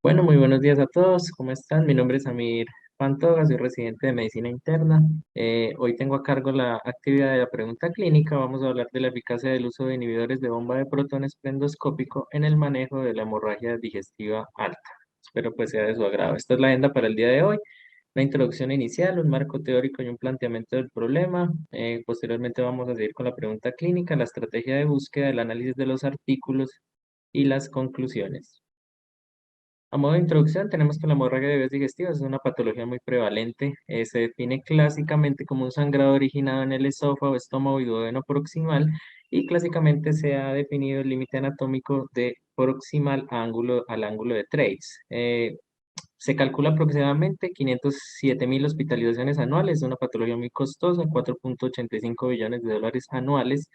Bueno, muy buenos días a todos. ¿Cómo están? Mi nombre es Amir Pantoja, soy residente de Medicina Interna. Hoy tengo a cargo la actividad de la pregunta clínica. Vamos a hablar de la eficacia del uso de inhibidores de bomba de protones endoscópico en el manejo de la hemorragia digestiva alta. Espero pues sea de su agrado. Esta es la agenda para el día de hoy. La introducción inicial, un marco teórico y un planteamiento del problema. Posteriormente vamos a seguir con la pregunta clínica, la estrategia de búsqueda, el análisis de los artículos y las conclusiones. A modo de introducción, tenemos que la hemorragia de vías digestivas es una patología muy prevalente. Se define clásicamente como un sangrado originado en el esófago, estómago y duodeno proximal, y clásicamente se ha definido el límite anatómico de proximal al ángulo de Treitz. Se calcula aproximadamente 507.000 hospitalizaciones anuales, es una patología muy costosa, 4.85 billones de dólares anuales.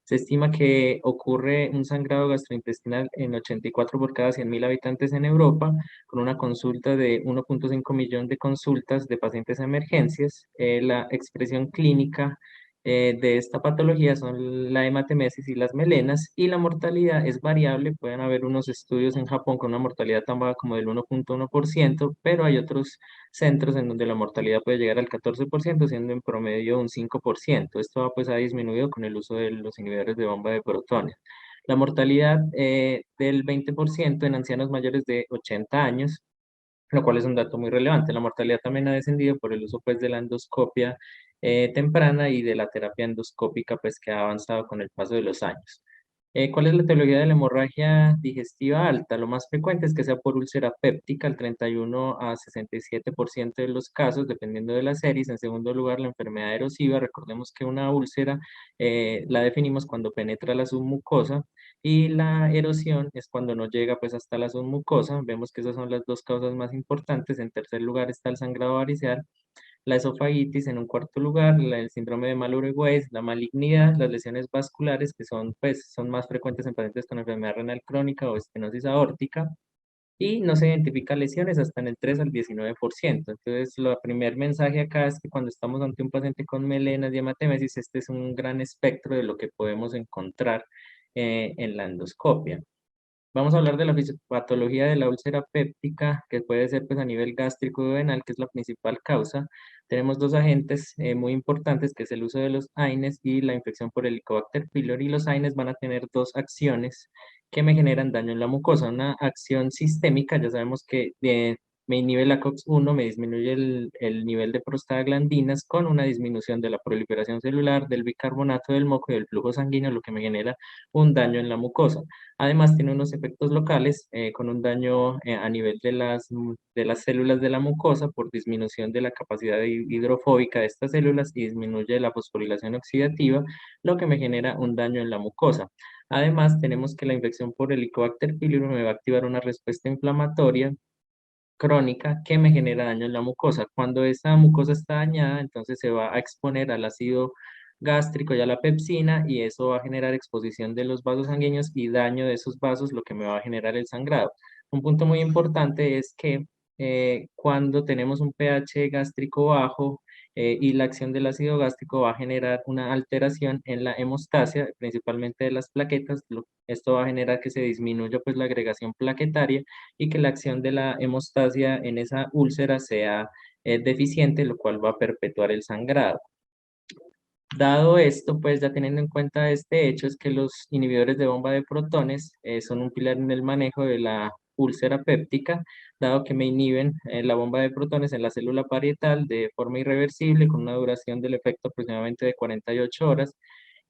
Se estima que ocurre un sangrado gastrointestinal en 84 por cada 100.000 habitantes en Europa, con una consulta de 1.5 millón de consultas de pacientes a emergencias. La expresión clínica de esta patología son la hematemesis y las melenas, y la mortalidad es variable. Pueden haber unos estudios en Japón con una mortalidad tan baja como del 1.1%, pero hay otros centros en donde la mortalidad puede llegar al 14%, siendo en promedio un 5%. Esto pues ha disminuido con el uso de los inhibidores de bomba de protones. La mortalidad del 20% en ancianos mayores de 80 años, lo cual es un dato muy relevante. La mortalidad también ha descendido por el uso pues de la endoscopia temprana y de la terapia endoscópica pues que ha avanzado con el paso de los años. ¿Cuál es la etiología de la hemorragia digestiva alta? Lo más frecuente es que sea por úlcera péptica, el 31 a 67% de los casos, dependiendo de las series. En segundo lugar, la enfermedad erosiva. Recordemos que una úlcera la definimos cuando penetra la submucosa, y la erosión es cuando no llega pues hasta la submucosa. Vemos que esas son las dos causas más importantes. En tercer lugar está el sangrado variceal, la esofagitis en un cuarto lugar, el síndrome de Mallory-Weiss, la malignidad, las lesiones vasculares, que son más frecuentes en pacientes con enfermedad renal crónica o estenosis aórtica, y no se identifican lesiones hasta en el 3 al 19%. Entonces, el primer mensaje acá es que cuando estamos ante un paciente con melenas y hematemesis, este es un gran espectro de lo que podemos encontrar en la endoscopia. Vamos a hablar de la fisiopatología de la úlcera péptica, que puede ser pues a nivel gástrico y duodenal, que es la principal causa. Tenemos dos agentes muy importantes, que es el uso de los AINES y la infección por Helicobacter pylori. Los AINES van a tener dos acciones que me generan daño en la mucosa. Una acción sistémica, ya sabemos que me inhibe la COX-1, me disminuye el nivel de prostaglandinas con una disminución de la proliferación celular, del bicarbonato del moco y del flujo sanguíneo, lo que me genera un daño en la mucosa. Además, tiene unos efectos locales con un daño a nivel de las células de la mucosa por disminución de la capacidad hidrofóbica de estas células, y disminuye la fosforilación oxidativa, lo que me genera un daño en la mucosa. Además, tenemos que la infección por Helicobacter pylori me va a activar una respuesta inflamatoria crónica que me genera daño en la mucosa. Cuando esa mucosa está dañada, entonces se va a exponer al ácido gástrico y a la pepsina, y eso va a generar exposición de los vasos sanguíneos y daño de esos vasos, lo que me va a generar el sangrado. Un punto muy importante es que cuando tenemos un pH gástrico bajo, y la acción del ácido gástrico va a generar una alteración en la hemostasia, principalmente de las plaquetas. Esto va a generar que se disminuya pues la agregación plaquetaria, y que la acción de la hemostasia en esa úlcera sea deficiente, lo cual va a perpetuar el sangrado. Dado esto, pues ya teniendo en cuenta este hecho, es que los inhibidores de bomba de protones son un pilar en el manejo de la úlcera péptica, dado que me inhiben la bomba de protones en la célula parietal de forma irreversible, con una duración del efecto aproximadamente de 48 horas,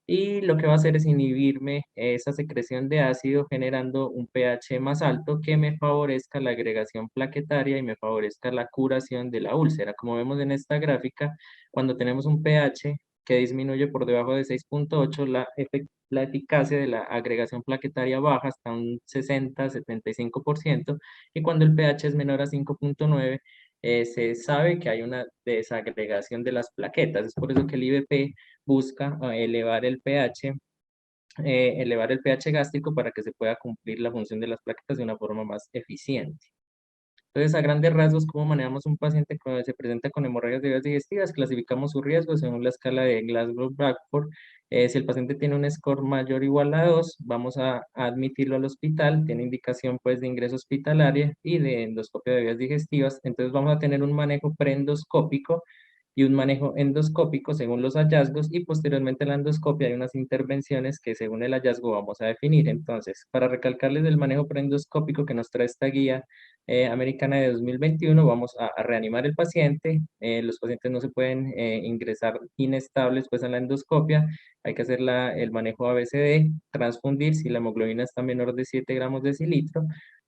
y lo que va a hacer es inhibirme esa secreción de ácido, generando un pH más alto que me favorezca la agregación plaquetaria y me favorezca la curación de la úlcera. Como vemos en esta gráfica, cuando tenemos un pH que disminuye por debajo de 6.8, la eficacia de la agregación plaquetaria baja hasta un 60-75%, y cuando el pH es menor a 5.9, se sabe que hay una desagregación de las plaquetas. Es por eso que el IBP busca elevar el pH gástrico para que se pueda cumplir la función de las plaquetas de una forma más eficiente. Entonces, a grandes rasgos, ¿cómo manejamos un paciente que se presenta con hemorragias de vías digestivas? Clasificamos su riesgo según la escala de Glasgow-Bradford, Si el paciente tiene un score mayor o igual a 2, vamos a admitirlo al hospital, tiene indicación pues de ingreso hospitalario y de endoscopia de vías digestivas, entonces vamos a tener un manejo preendoscópico y un manejo endoscópico según los hallazgos y posteriormente a la endoscopia hay unas intervenciones que según el hallazgo vamos a definir. Entonces, para recalcarles el manejo preendoscópico que nos trae esta guía americana de 2021, vamos a reanimar el paciente. Los pacientes no se pueden ingresar inestables pues en la endoscopia. Hay que hacer el manejo ABCD, transfundir si la hemoglobina está menor de 7 gramos decilitro.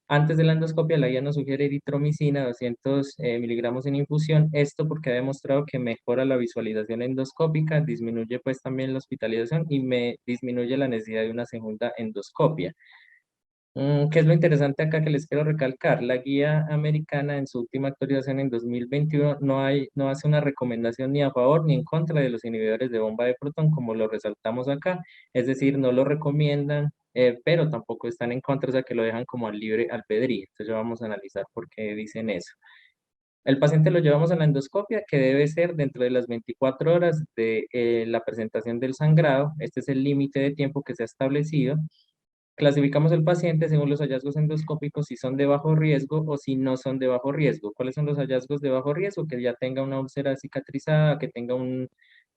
Antes de la endoscopia, la guía nos sugiere eritromicina, 200 miligramos en infusión. Esto porque ha demostrado que mejora la visualización endoscópica, disminuye pues también la hospitalización y disminuye la necesidad de una segunda endoscopia. ¿Qué es lo interesante acá que les quiero recalcar? La guía americana en su última actualización en 2021 no hace una recomendación ni a favor ni en contra de los inhibidores de bomba de protón, como lo resaltamos acá. Es decir, no lo recomiendan, pero tampoco están en contra, o sea que lo dejan como al libre albedrío. Entonces ya vamos a analizar por qué dicen eso. El paciente lo llevamos a la endoscopia, que debe ser dentro de las 24 horas de la presentación del sangrado. Este es el límite de tiempo que se ha establecido. Clasificamos al paciente según los hallazgos endoscópicos si son de bajo riesgo o si no son de bajo riesgo. ¿Cuáles son los hallazgos de bajo riesgo? Que ya tenga una úlcera cicatrizada, que tenga un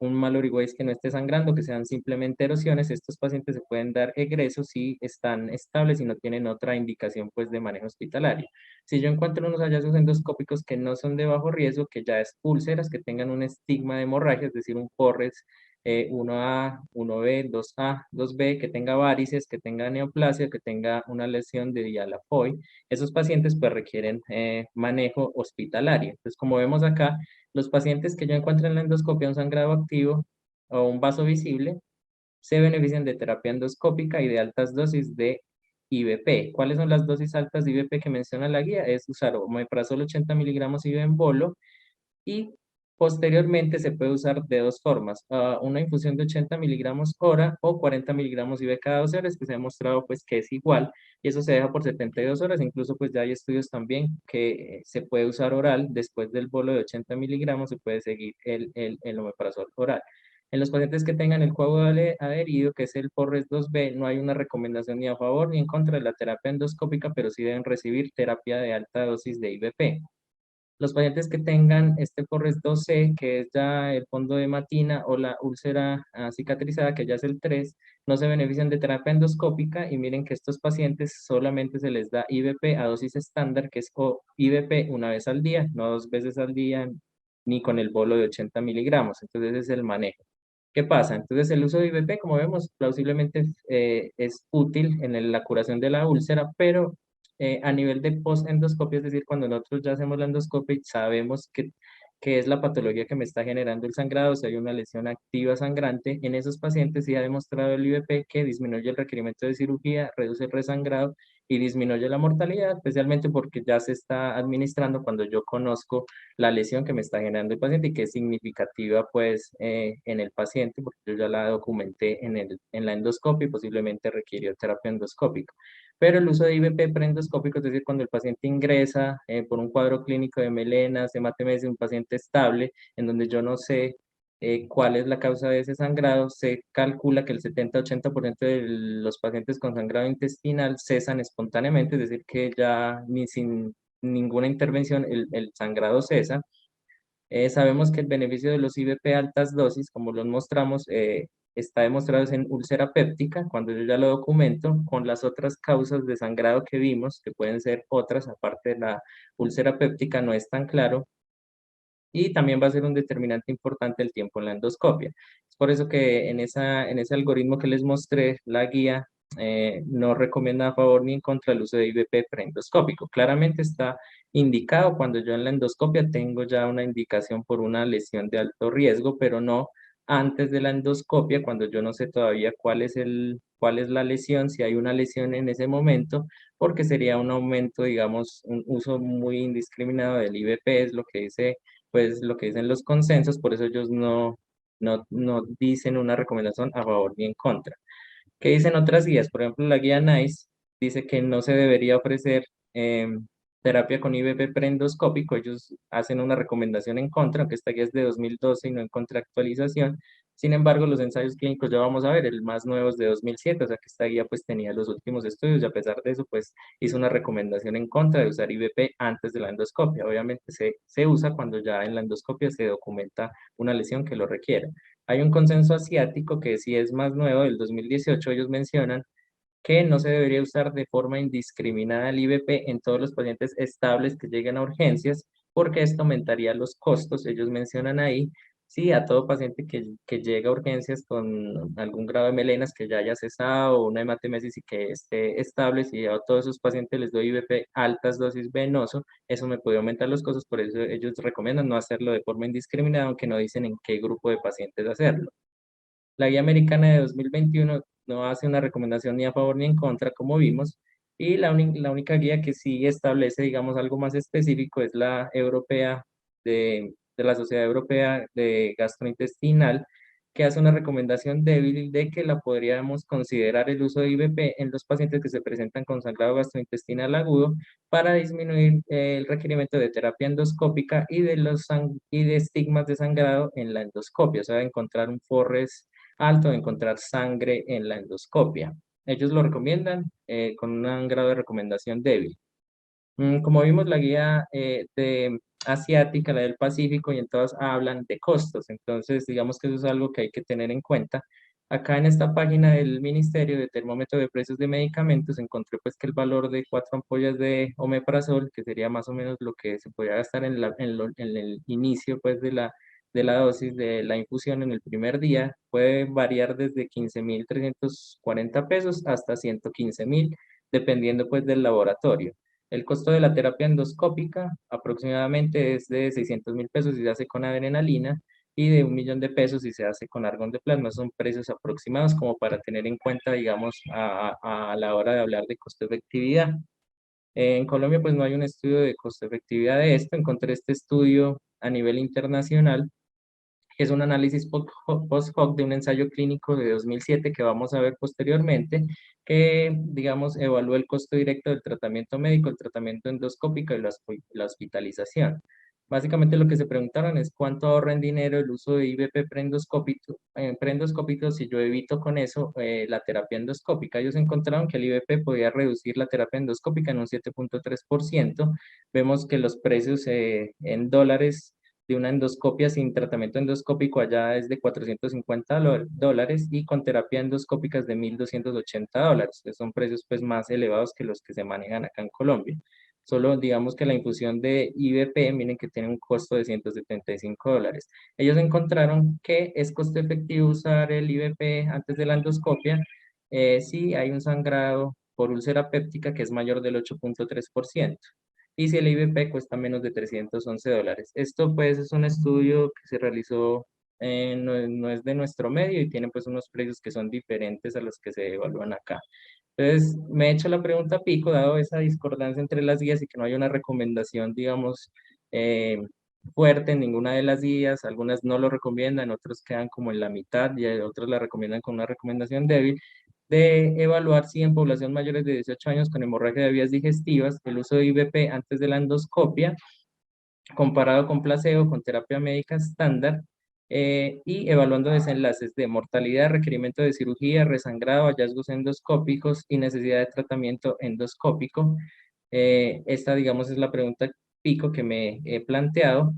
mal Orihues que no esté sangrando, que sean simplemente erosiones. Estos pacientes se pueden dar egresos si están estables y no tienen otra indicación pues de manejo hospitalario. Si yo encuentro unos hallazgos endoscópicos que no son de bajo riesgo, que ya es úlceras, que tengan un estigma de hemorragia, es decir, un porres 1A, 1B, 2A, 2B, que tenga varices, que tenga neoplasia, que tenga una lesión de Dialafoy. Esos pacientes pues requieren manejo hospitalario. Entonces, como vemos acá, los pacientes que yo encuentro en la endoscopia un sangrado activo o un vaso visible se benefician de terapia endoscópica y de altas dosis de IVP. ¿Cuáles son las dosis altas de IVP que menciona la guía? Es usar omeprazol 80 miligramos IV en bolo, y posteriormente se puede usar de dos formas, una infusión de 80 miligramos hora o 40 miligramos IV cada 12 horas, que se ha demostrado pues que es igual, y eso se deja por 72 horas, incluso pues ya hay estudios también que se puede usar oral, después del bolo de 80 miligramos se puede seguir el omeprazol oral. En los pacientes que tengan el coágulo adherido, que es el PORRES 2B, no hay una recomendación ni a favor ni en contra de la terapia endoscópica, pero sí deben recibir terapia de alta dosis de IVP. Los pacientes que tengan este Forres 2C, que es ya el fondo de matina o la úlcera cicatrizada, que ya es el 3, no se benefician de terapia endoscópica y miren que estos pacientes solamente se les da IVP a dosis estándar, que es IVP una vez al día, no dos veces al día, ni con el bolo de 80 miligramos. Entonces ese es el manejo. ¿Qué pasa? Entonces el uso de IVP, como vemos, plausiblemente es útil en la curación de la úlcera, pero a nivel de post-endoscopia, es decir, cuando nosotros ya hacemos la endoscopia y sabemos que es la patología que me está generando el sangrado, si hay una lesión activa sangrante, en esos pacientes sí ha demostrado el IVP que disminuye el requerimiento de cirugía, reduce el resangrado y disminuye la mortalidad, especialmente porque ya se está administrando cuando yo conozco la lesión que me está generando el paciente y que es significativa pues en el paciente, porque yo ya la documenté en la endoscopia y posiblemente requirió terapia endoscópica. Pero el uso de IVP preendoscópico, es decir, cuando el paciente ingresa por un cuadro clínico de melenas, hematemesis, un paciente estable, en donde yo no sé cuál es la causa de ese sangrado, se calcula que el 70-80% de los pacientes con sangrado intestinal cesan espontáneamente, es decir, que ya ni sin ninguna intervención el sangrado cesa. Sabemos que el beneficio de los IVP altas dosis, como los mostramos, está demostrado en úlcera péptica, cuando yo ya lo documento, con las otras causas de sangrado que vimos, que pueden ser otras, aparte de la úlcera péptica, no es tan claro, y también va a ser un determinante importante el tiempo en la endoscopia. Es por eso que en ese algoritmo que les mostré, la guía no recomienda a favor ni en contra el uso de IVP preendoscópico. Claramente está indicado cuando yo en la endoscopia tengo ya una indicación por una lesión de alto riesgo, pero no antes de la endoscopia, cuando yo no sé todavía cuál es la lesión, si hay una lesión en ese momento, porque sería un aumento, digamos, un uso muy indiscriminado del IVP, es lo que dice pues lo que dicen los consensos, por eso ellos no dicen una recomendación a favor ni en contra. ¿Qué dicen otras guías? Por ejemplo, la guía NICE dice que no se debería ofrecer terapia con IVP preendoscópico, ellos hacen una recomendación en contra, aunque esta guía es de 2012 y no en contractualización, Sin embargo, los ensayos clínicos ya vamos a ver, el más nuevo es de 2007, o sea que esta guía pues tenía los últimos estudios y a pesar de eso pues hizo una recomendación en contra de usar IVP antes de la endoscopia. Obviamente se usa cuando ya en la endoscopia se documenta una lesión que lo requiera. Hay un consenso asiático que sí es más nuevo, del 2018, ellos mencionan que no se debería usar de forma indiscriminada el IVP en todos los pacientes estables que lleguen a urgencias, porque esto aumentaría los costos. Ellos mencionan ahí, sí, a todo paciente que llega a urgencias con algún grado de melenas que ya haya cesado o una hematemesis y que esté estable, si a todos esos pacientes les doy IVP altas dosis venoso, eso me puede aumentar los costos, por eso ellos recomiendan no hacerlo de forma indiscriminada, aunque no dicen en qué grupo de pacientes hacerlo. La guía americana de 2021 no hace una recomendación ni a favor ni en contra, como vimos, y la única guía que sí establece, digamos, algo más específico es la europea de la Sociedad Europea de Gastrointestinal, que hace una recomendación débil de que la podríamos considerar el uso de IVP en los pacientes que se presentan con sangrado gastrointestinal agudo para disminuir el requerimiento de terapia endoscópica y y de estigmas de sangrado en la endoscopia, o sea, encontrar un Forres alto de encontrar sangre en la endoscopia. Ellos lo recomiendan con un grado de recomendación débil. Como vimos, la guía de asiática, la del Pacífico, y en todas hablan de costos. Entonces, digamos que eso es algo que hay que tener en cuenta. Acá en esta página del Ministerio de Termómetro de Precios de Medicamentos encontré pues que el valor de 4 ampollas de omeprazol, que sería más o menos lo que se podría gastar en el inicio pues de la dosis de la infusión en el primer día, puede variar desde 15.340 pesos hasta 115.000, dependiendo pues del laboratorio. El costo de la terapia endoscópica aproximadamente es de 600.000 pesos si se hace con adrenalina y de 1.000.000 de pesos si se hace con argón de plasma. Son precios aproximados como para tener en cuenta, digamos, a la hora de hablar de costo-efectividad. En Colombia, pues no hay un estudio de costo-efectividad de esto. Encontré este estudio a nivel internacional, que es un análisis post-hoc de un ensayo clínico de 2007 que vamos a ver posteriormente, que, digamos, evalúa el costo directo del tratamiento médico, el tratamiento endoscópico y la hospitalización. Básicamente lo que se preguntaron es cuánto ahorra en dinero el uso de IVP preendoscópico si yo evito con eso la terapia endoscópica. Ellos encontraron que el IVP podía reducir la terapia endoscópica en un 7.3%. Vemos que los precios en dólares de una endoscopia sin tratamiento endoscópico allá es de $450 y con terapia endoscópica es de $1.280, que son precios pues más elevados que los que se manejan acá en Colombia. Solo digamos que la infusión de IVP, miren que tiene un costo de $175. Ellos encontraron que es costo efectivo usar el IVP antes de la endoscopia si hay un sangrado por úlcera péptica que es mayor del 8.3% y si el IVP cuesta menos de $311. Esto pues es un estudio que se realizó, no es de nuestro medio y tiene pues unos precios que son diferentes a los que se evalúan acá. Entonces me he hecho la pregunta Pico, dado esa discordancia entre las guías y que no hay una recomendación, digamos, eh, fuerte en ninguna de las guías, algunas no lo recomiendan, otros quedan como en la mitad y otros la recomiendan con una recomendación débil de evaluar si en población mayores de 18 años con hemorragia de vías digestivas, el uso de IVP antes de la endoscopia, comparado con placebo, con terapia médica estándar, y evaluando desenlaces de mortalidad, requerimiento de cirugía, resangrado, hallazgos endoscópicos y necesidad de tratamiento endoscópico. Esta, digamos, es la pregunta pico que me he planteado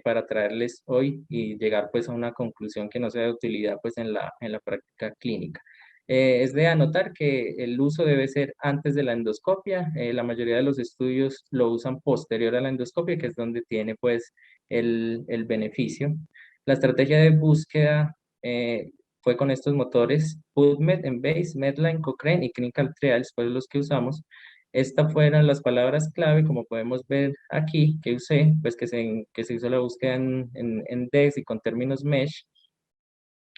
para traerles hoy y llegar pues a una conclusión que no sea de utilidad pues en la práctica clínica. Es de anotar que el uso debe ser antes de la endoscopia. La mayoría de los estudios lo usan posterior a la endoscopia, que es donde tiene pues el beneficio. La estrategia de búsqueda fue con estos motores, PubMed, Embase, Medline, Cochrane y Clinical Trials, fueron los que usamos. Estas fueron las palabras clave, como podemos ver aquí, que usé, pues que se hizo la búsqueda en DEX y con términos MESH.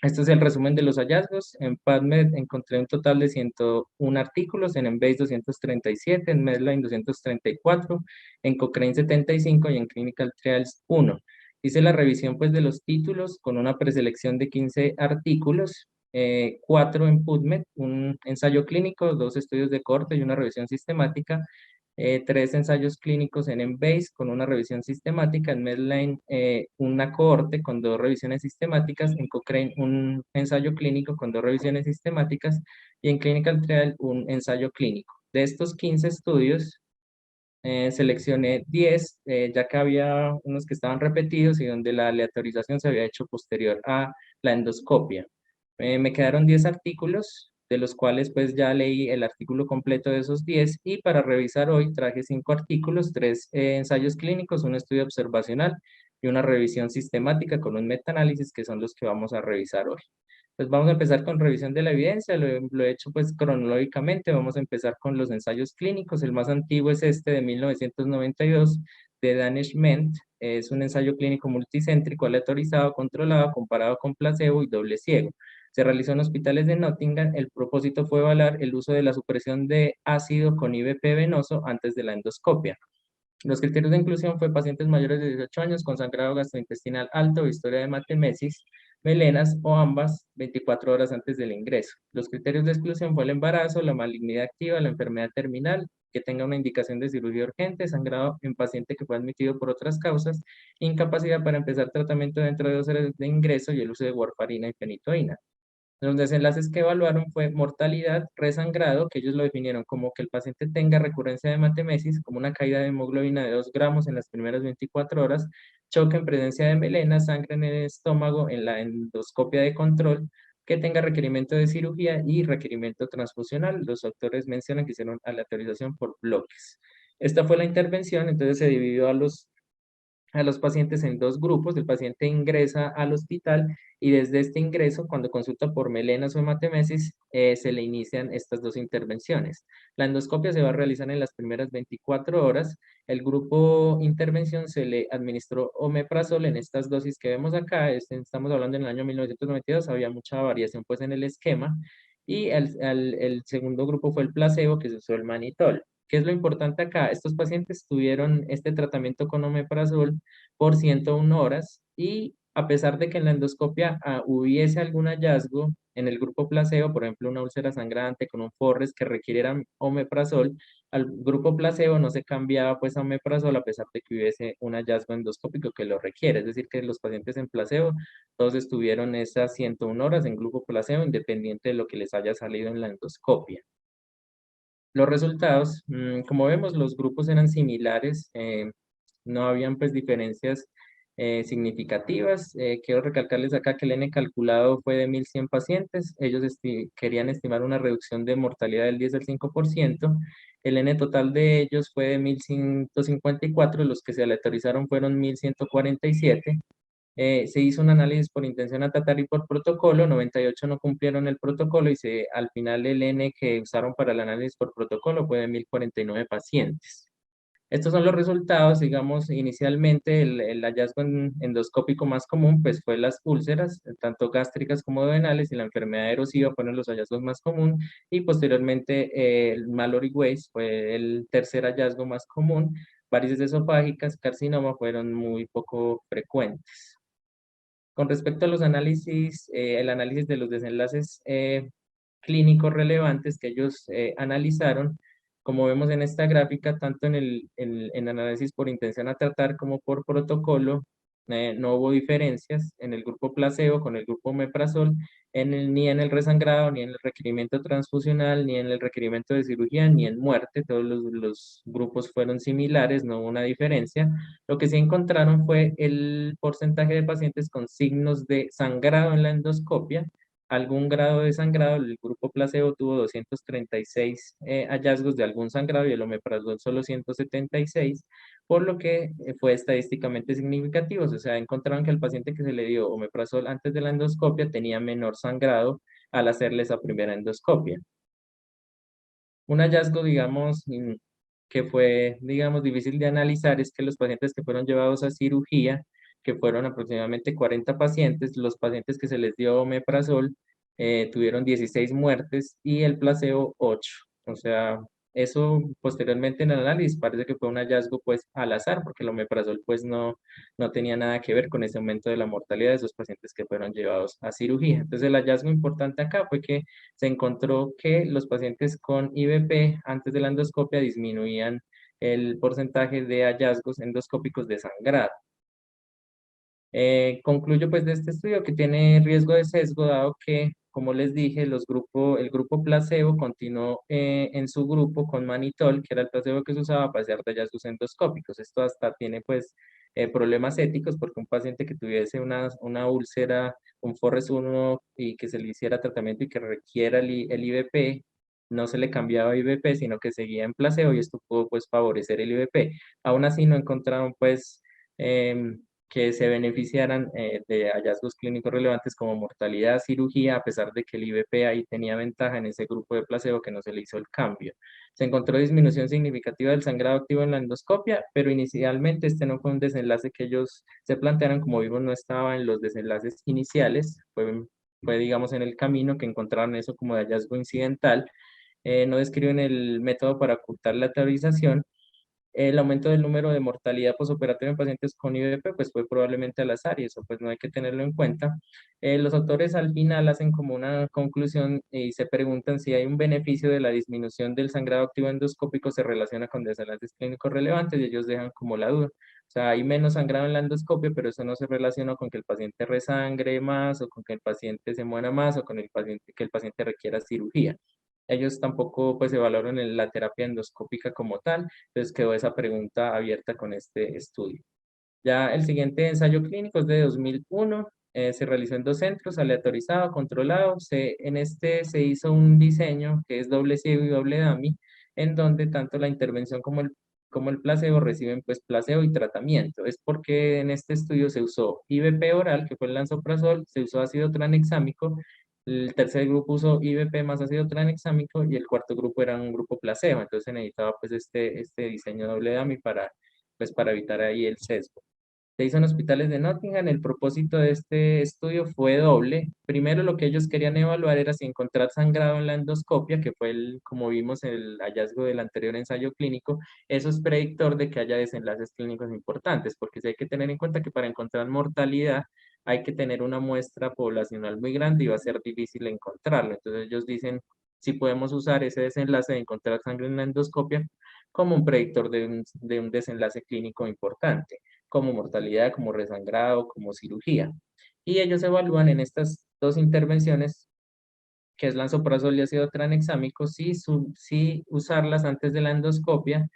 Este es el resumen de los hallazgos. En PubMed encontré un total de 101 artículos, en Embase 237, en Medline 234, en Cochrane 75 y en Clinical Trials 1. Hice la revisión pues de los títulos con una preselección de 15 artículos, 4 en PubMed, un ensayo clínico, 2 estudios de corte y una revisión sistemática. 3 ensayos clínicos en Embase con una revisión sistemática, en Medline una cohorte con 2 revisiones sistemáticas, en Cochrane un ensayo clínico con 2 revisiones sistemáticas y en Clinical Trial un ensayo clínico. De estos 15 estudios, seleccioné 10, ya que había unos que estaban repetidos y donde la aleatorización se había hecho posterior a la endoscopia. Me quedaron 10 artículos, de los cuales pues ya leí el artículo completo de esos 10 y para revisar hoy traje 5 artículos, 3 ensayos clínicos, un estudio observacional y una revisión sistemática con un metaanálisis que son los que vamos a revisar hoy. Pues vamos a empezar con revisión de la evidencia, lo he hecho pues cronológicamente, vamos a empezar con los ensayos clínicos, el más antiguo es este de 1992 de Danish Ment, es un ensayo clínico multicéntrico, aleatorizado, controlado, comparado con placebo y doble ciego. Se realizó en hospitales de Nottingham, el propósito fue evaluar el uso de la supresión de ácido con IVP venoso antes de la endoscopia. Los criterios de inclusión fue pacientes mayores de 18 años con sangrado gastrointestinal alto, historia de matemesis, melenas o ambas 24 horas antes del ingreso. Los criterios de exclusión fue el embarazo, la malignidad activa, la enfermedad terminal, que tenga una indicación de cirugía urgente, sangrado en paciente que fue admitido por otras causas, incapacidad para empezar tratamiento dentro de 2 horas de ingreso y el uso de warfarina y fenitoína. Los desenlaces que evaluaron fue mortalidad, resangrado, que ellos lo definieron como que el paciente tenga recurrencia de hematemesis, como una caída de hemoglobina de 2 gramos en las primeras 24 horas, choque en presencia de melena, sangre en el estómago, en la endoscopia de control, que tenga requerimiento de cirugía y requerimiento transfusional. Los autores mencionan que hicieron aleatorización por bloques. Esta fue la intervención, entonces se dividió a los pacientes en 2 grupos. El paciente ingresa al hospital y desde este ingreso, cuando consulta por melenas o hematemesis, se le inician estas 2 intervenciones. La endoscopia se va a realizar en las primeras 24 horas. El grupo intervención se le administró omeprazol en estas dosis que vemos acá. Estamos hablando en el año 1992, había mucha variación pues en el esquema. Y el segundo grupo fue el placebo, que se usó el manitol. ¿Qué es lo importante acá? Estos pacientes tuvieron este tratamiento con omeprazol por 101 horas y a pesar de que en la endoscopia hubiese algún hallazgo en el grupo placebo, por ejemplo, una úlcera sangrante con un Forres que requiriera omeprazol, al grupo placebo no se cambiaba pues a omeprazol a pesar de que hubiese un hallazgo endoscópico que lo requiere. Es decir, que los pacientes en placebo todos estuvieron esas 101 horas en grupo placebo independiente de lo que les haya salido en la endoscopia. Los resultados, como vemos, los grupos eran similares, no habían pues diferencias significativas. Quiero recalcarles acá que el N calculado fue de 1.100 pacientes. Ellos querían estimar una reducción de mortalidad del 10 al 5%. El N total de ellos fue de 1.154, los que se aleatorizaron fueron 1.147. Se hizo un análisis por intención a tratar y por protocolo, 98 no cumplieron el protocolo y al final el N que usaron para el análisis por protocolo fue de 1.049 pacientes. Estos son los resultados, digamos, inicialmente el hallazgo endoscópico más común pues fue las úlceras, tanto gástricas como duodenales, y la enfermedad erosiva fueron los hallazgos más común y posteriormente el Mallory Weiss fue el tercer hallazgo más común. Varices esofágicas, carcinoma fueron muy poco frecuentes. Con respecto a los análisis, el análisis de los desenlaces clínicos relevantes que ellos analizaron, como vemos en esta gráfica, tanto en análisis por intención a tratar como por protocolo, no hubo diferencias en el grupo placebo con el grupo omeprazol, ni en el resangrado, ni en el requerimiento transfusional, ni en el requerimiento de cirugía, ni en muerte. Todos los grupos fueron similares, no hubo una diferencia. Lo que sí encontraron fue el porcentaje de pacientes con signos de sangrado en la endoscopia, algún grado de sangrado. El grupo placebo tuvo 236 hallazgos de algún sangrado y el omeprazol solo 176, por lo que fue estadísticamente significativo. O sea, encontraron que el paciente que se le dio omeprazol antes de la endoscopia tenía menor sangrado al hacerle esa primera endoscopia. Un hallazgo, digamos, que fue, digamos, difícil de analizar es que los pacientes que fueron llevados a cirugía, que fueron aproximadamente 40 pacientes, los pacientes que se les dio omeprazol tuvieron 16 muertes y el placebo 8. O sea, eso posteriormente en el análisis parece que fue un hallazgo pues al azar, porque el omeprazol pues no tenía nada que ver con ese aumento de la mortalidad de esos pacientes que fueron llevados a cirugía. Entonces el hallazgo importante acá fue que se encontró que los pacientes con IVP antes de la endoscopia disminuían el porcentaje de hallazgos endoscópicos de sangrado. Concluyo pues de este estudio que tiene riesgo de sesgo, dado que, como les dije, el grupo placebo continuó en su grupo con manitol, que era el placebo que se usaba para hacer hallazgos endoscópicos. Esto hasta tiene pues problemas éticos, porque un paciente que tuviese una úlcera, un Forres 1 y que se le hiciera tratamiento y que requiera el IVP, no se le cambiaba IVP, sino que seguía en placebo y esto pudo pues favorecer el IVP. Aún así no encontraron pues que se beneficiaran de hallazgos clínicos relevantes como mortalidad, cirugía, a pesar de que el IVP ahí tenía ventaja en ese grupo de placebo que no se le hizo el cambio. Se encontró disminución significativa del sangrado activo en la endoscopia, pero inicialmente este no fue un desenlace que ellos se plantearon, como vimos, no estaba en los desenlaces iniciales, fue digamos en el camino que encontraron eso como de hallazgo incidental. No describen el método para ocultar la teorización. El aumento del número de mortalidad posoperatoria en pacientes con IVP pues fue probablemente al azar y eso pues no hay que tenerlo en cuenta. Los autores al final hacen como una conclusión y se preguntan si hay un beneficio de la disminución del sangrado activo endoscópico se relaciona con desenlaces clínicos relevantes y ellos dejan como la duda. O sea, hay menos sangrado en la endoscopia, pero eso no se relaciona con que el paciente resangre más o con que el paciente se muera más o con que el paciente requiera cirugía. Ellos tampoco pues evaluaron la terapia endoscópica como tal, entonces quedó esa pregunta abierta con este estudio. Ya el siguiente ensayo clínico es de 2001, se realizó en 2 centros, aleatorizado, controlado. En este se hizo un diseño que es doble ciego y doble dummy, en donde tanto la intervención como el placebo reciben pues placebo y tratamiento. Es porque en este estudio se usó IVP oral, que fue el lansoprazol, se usó ácido tranexámico, el tercer grupo usó IVP más ácido tranexámico y el cuarto grupo era un grupo placebo. Entonces se necesitaba pues este diseño doble dummy pues para evitar ahí el sesgo. Se hizo en hospitales de Nottingham. El propósito de este estudio fue doble. Primero, lo que ellos querían evaluar era si encontrar sangrado en la endoscopia, que fue como vimos, el hallazgo del anterior ensayo clínico. Eso es predictor de que haya desenlaces clínicos importantes, porque sí hay que tener en cuenta que para encontrar mortalidad hay que tener una muestra poblacional muy grande y va a ser difícil encontrarlo. Entonces ellos dicen si podemos usar ese desenlace de encontrar sangre en la endoscopia como un predictor de un desenlace clínico importante como mortalidad, como resangrado, como cirugía. Y ellos evalúan en estas 2 intervenciones, que es lansoprazol y ácido tranexámico, si usarlas antes de la endoscopia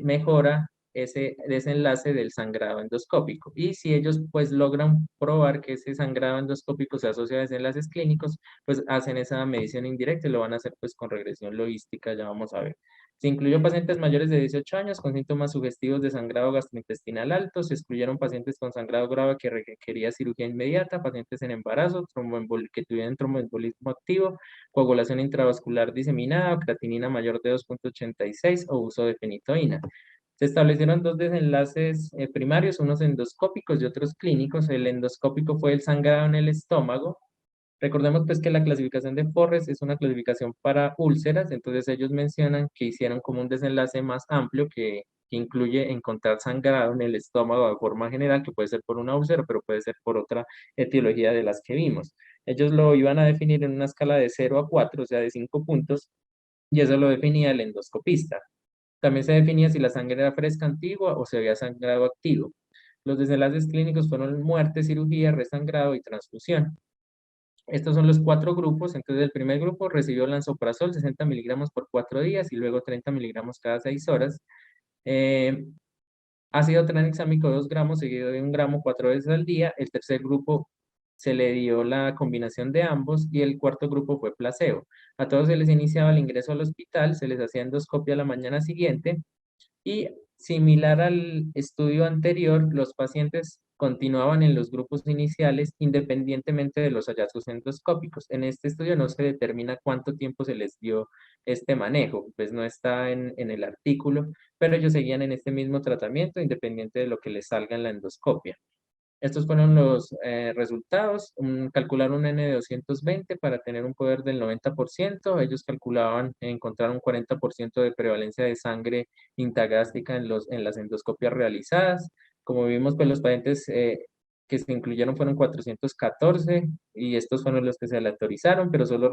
mejora ese desenlace del sangrado endoscópico. Y si ellos pues logran probar que ese sangrado endoscópico se asocia a desenlaces clínicos, pues hacen esa medición indirecta y lo van a hacer pues con regresión logística, ya vamos a ver. Se incluyó pacientes mayores de 18 años con síntomas sugestivos de sangrado gastrointestinal alto, se excluyeron pacientes con sangrado grave que requería cirugía inmediata, pacientes en embarazo, que tuvieran tromboembolismo activo, coagulación intravascular diseminada, creatinina mayor de 2,86 o uso de fenitoína. Se establecieron 2 desenlaces primarios, unos endoscópicos y otros clínicos. El endoscópico fue el sangrado en el estómago. Recordemos pues que la clasificación de Forres es una clasificación para úlceras, entonces ellos mencionan que hicieron como un desenlace más amplio que incluye encontrar sangrado en el estómago de forma general, que puede ser por una úlcera, pero puede ser por otra etiología de las que vimos. Ellos lo iban a definir en una escala de 0 a 4, o sea, de 5 puntos, y eso lo definía el endoscopista. También se definía si la sangre era fresca, antigua o si había sangrado activo. Los desenlaces clínicos fueron muerte, cirugía, resangrado y transfusión. Estos son los 4 grupos. Entonces, el primer grupo recibió lansoprazol 60 miligramos por 4 días y luego 30 miligramos cada 6 horas. Eh, Ácido tranexámico 2 gramos seguido de 1 gramo 4 veces al día. El tercer grupo se le dio la combinación de ambos y el cuarto grupo fue placebo. A todos se les iniciaba el ingreso al hospital, se les hacía endoscopia la mañana siguiente y similar al estudio anterior, los pacientes continuaban en los grupos iniciales independientemente de los hallazgos endoscópicos. En este estudio no se determina cuánto tiempo se les dio este manejo, pues no está en el artículo, pero ellos seguían en este mismo tratamiento independiente de lo que les salga en la endoscopia. Estos fueron los resultados. Calcularon un N de 220 para tener un poder del 90%. Ellos calculaban encontrar un 40% de prevalencia de sangre intragástrica en las endoscopias realizadas. Como vimos, pues los pacientes que se incluyeron fueron 414 y estos fueron los que se aleatorizaron, pero solo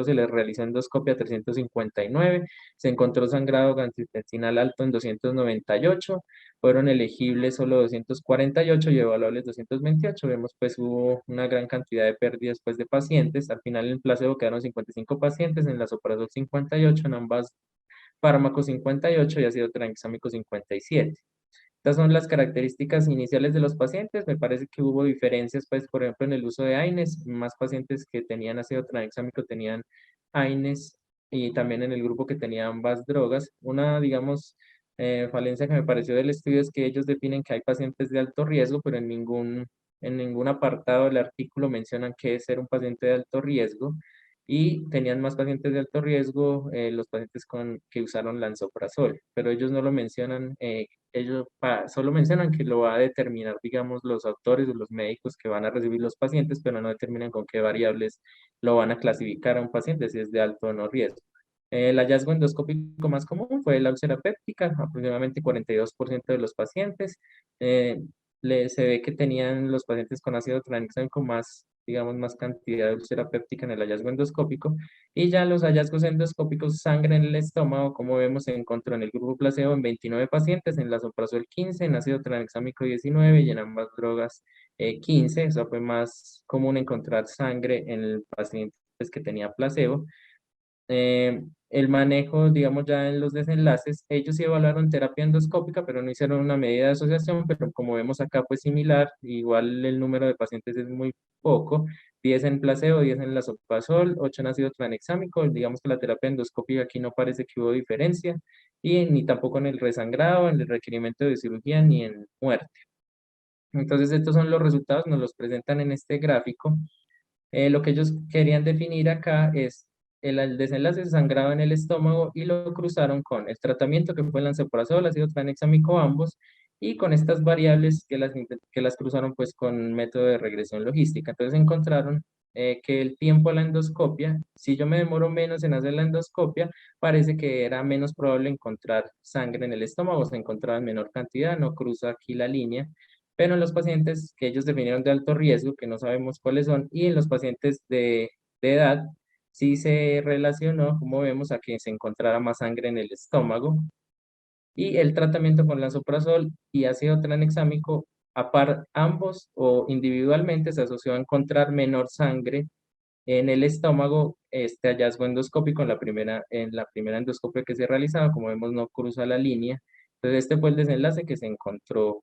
se les realizó endoscopia 359. Se encontró sangrado gastrointestinal alto en 298, fueron elegibles solo 248 y evaluables 228. Vemos pues hubo una gran cantidad de pérdidas pues de pacientes. Al final en placebo quedaron 55 pacientes, en lasoprasol 58, en ambas fármacos 58 y ácido tranexámico 57. Estas son las características iniciales de los pacientes. Me parece que hubo diferencias, pues, por ejemplo, en el uso de AINES. Más pacientes que tenían ácido tranexámico tenían AINES y también en el grupo que tenía ambas drogas. Una, digamos, falencia que me pareció del estudio es que ellos definen que hay pacientes de alto riesgo, pero en ningún apartado del artículo mencionan qué es ser un paciente de alto riesgo. Y tenían más pacientes de alto riesgo los pacientes que usaron lansoprazol, pero ellos no lo mencionan, solo mencionan que lo va a determinar, digamos, los autores o los médicos que van a recibir los pacientes, pero no determinan con qué variables lo van a clasificar a un paciente, si es de alto o no riesgo. El hallazgo endoscópico más común fue la úlcera péptica, aproximadamente 42% de los pacientes. Eh, Se ve que tenían los pacientes con ácido tranexámico más, digamos, más cantidad de úlcera péptica en el hallazgo endoscópico. Y ya los hallazgos endoscópicos, sangre en el estómago, como vemos, se encontró en el grupo placebo en 29 pacientes, en lasoprasol 15, en ácido tranexámico 19 y en ambas drogas 15. Eso fue más común encontrar sangre en el paciente pues, que tenía placebo. El manejo, digamos, ya en los desenlaces, ellos sí evaluaron terapia endoscópica, pero no hicieron una medida de asociación, pero como vemos acá, pues similar, igual el número de pacientes es muy poco, 10 en placebo, 10 en lansoprazol, 8 en ácido tranexámico, digamos que la terapia endoscópica aquí no parece que hubo diferencia, y ni tampoco en el resangrado, en el requerimiento de cirugía, ni en muerte. Entonces, estos son los resultados, nos los presentan en este gráfico. Lo que ellos querían definir acá es el desenlace de sangrado en el estómago y lo cruzaron con el tratamiento que fue el lansoprazol, ácido tranexámico ambos, y con estas variables que las cruzaron pues con método de regresión logística. Entonces encontraron que el tiempo a la endoscopia, si yo me demoro menos en hacer la endoscopia, parece que era menos probable encontrar sangre en el estómago, se encontraba en menor cantidad, no cruza aquí la línea, pero en los pacientes que ellos definieron de alto riesgo, que no sabemos cuáles son, y en los pacientes de edad, sí se relacionó, como vemos, a que se encontrara más sangre en el estómago, y el tratamiento con lansoprazol y ácido tranexámico, ambos o individualmente se asoció a encontrar menor sangre en el estómago. Este hallazgo endoscópico en la primera endoscopia que se realizaba, como vemos, no cruza la línea. Entonces, este fue el desenlace que se encontró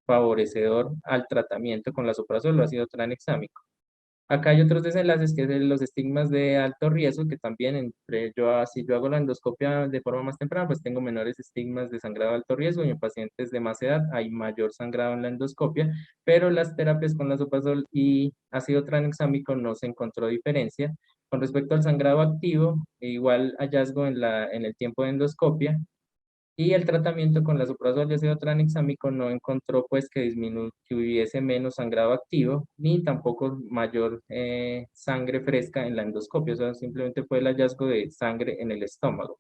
favorecedor al tratamiento con lansoprazol o ácido tranexámico. Acá hay otros desenlaces que es los estigmas de alto riesgo, que también si yo hago la endoscopia de forma más temprana, pues tengo menores estigmas de sangrado de alto riesgo y en pacientes de más edad hay mayor sangrado en la endoscopia, pero las terapias con lansoprazol y ácido tranexámico no se encontró diferencia. Con respecto al sangrado activo, igual hallazgo en el tiempo de endoscopia, y el tratamiento con lansoprazol y ácido tranexámico no encontró pues que hubiese menos sangrado activo ni tampoco mayor sangre fresca en la endoscopia, o sea, simplemente fue el hallazgo de sangre en el estómago.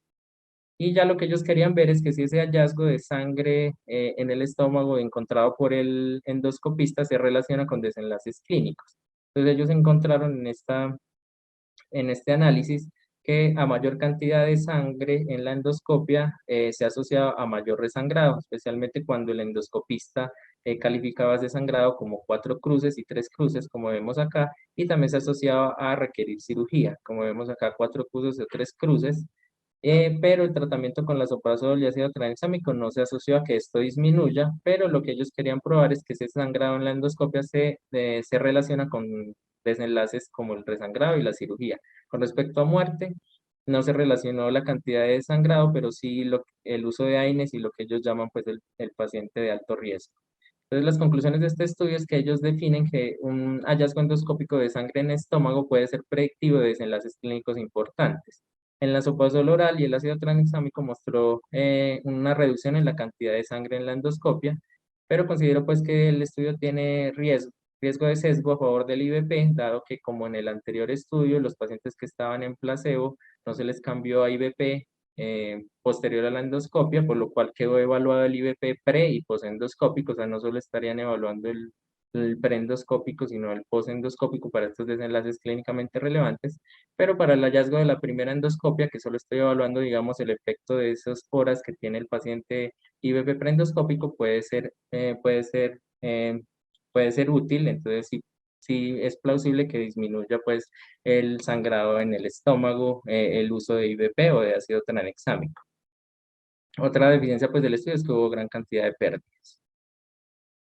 Y ya lo que ellos querían ver es que si ese hallazgo de sangre en el estómago encontrado por el endoscopista se relaciona con desenlaces clínicos. Entonces ellos encontraron en este análisis que a mayor cantidad de sangre en la endoscopia se asocia a mayor resangrado, especialmente cuando el endoscopista calificaba ese sangrado como 4 cruces y 3 cruces, como vemos acá, y también se asociaba a requerir cirugía, como vemos acá, 4 cruces o 3 cruces. Pero el tratamiento con lansoprazol y ácido tranexámico no se asoció a que esto disminuya, pero lo que ellos querían probar es que ese sangrado en la endoscopia se relaciona con desenlaces como el resangrado y la cirugía. Con respecto a muerte, no se relacionó la cantidad de sangrado, pero sí el uso de AINES y lo que ellos llaman pues el paciente de alto riesgo. Entonces, las conclusiones de este estudio es que ellos definen que un hallazgo endoscópico de sangre en estómago puede ser predictivo de desenlaces clínicos importantes. En la sopasol oral y el ácido tranexámico mostró una reducción en la cantidad de sangre en la endoscopia, pero considero pues que el estudio tiene riesgo de sesgo a favor del IBP, dado que como en el anterior estudio, los pacientes que estaban en placebo no se les cambió a IBP posterior a la endoscopia, por lo cual quedó evaluado el IBP pre y posendoscópico, o sea, no solo estarían evaluando el preendoscópico, sino el posendoscópico para estos desenlaces clínicamente relevantes, pero para el hallazgo de la primera endoscopia, que solo estoy evaluando, digamos, el efecto de esas horas que tiene el paciente IVP preendoscópico, puede ser útil. Entonces sí es plausible que disminuya pues el sangrado en el estómago, el uso de IVP o de ácido tranexámico. Otra deficiencia pues del estudio es que hubo gran cantidad de pérdidas.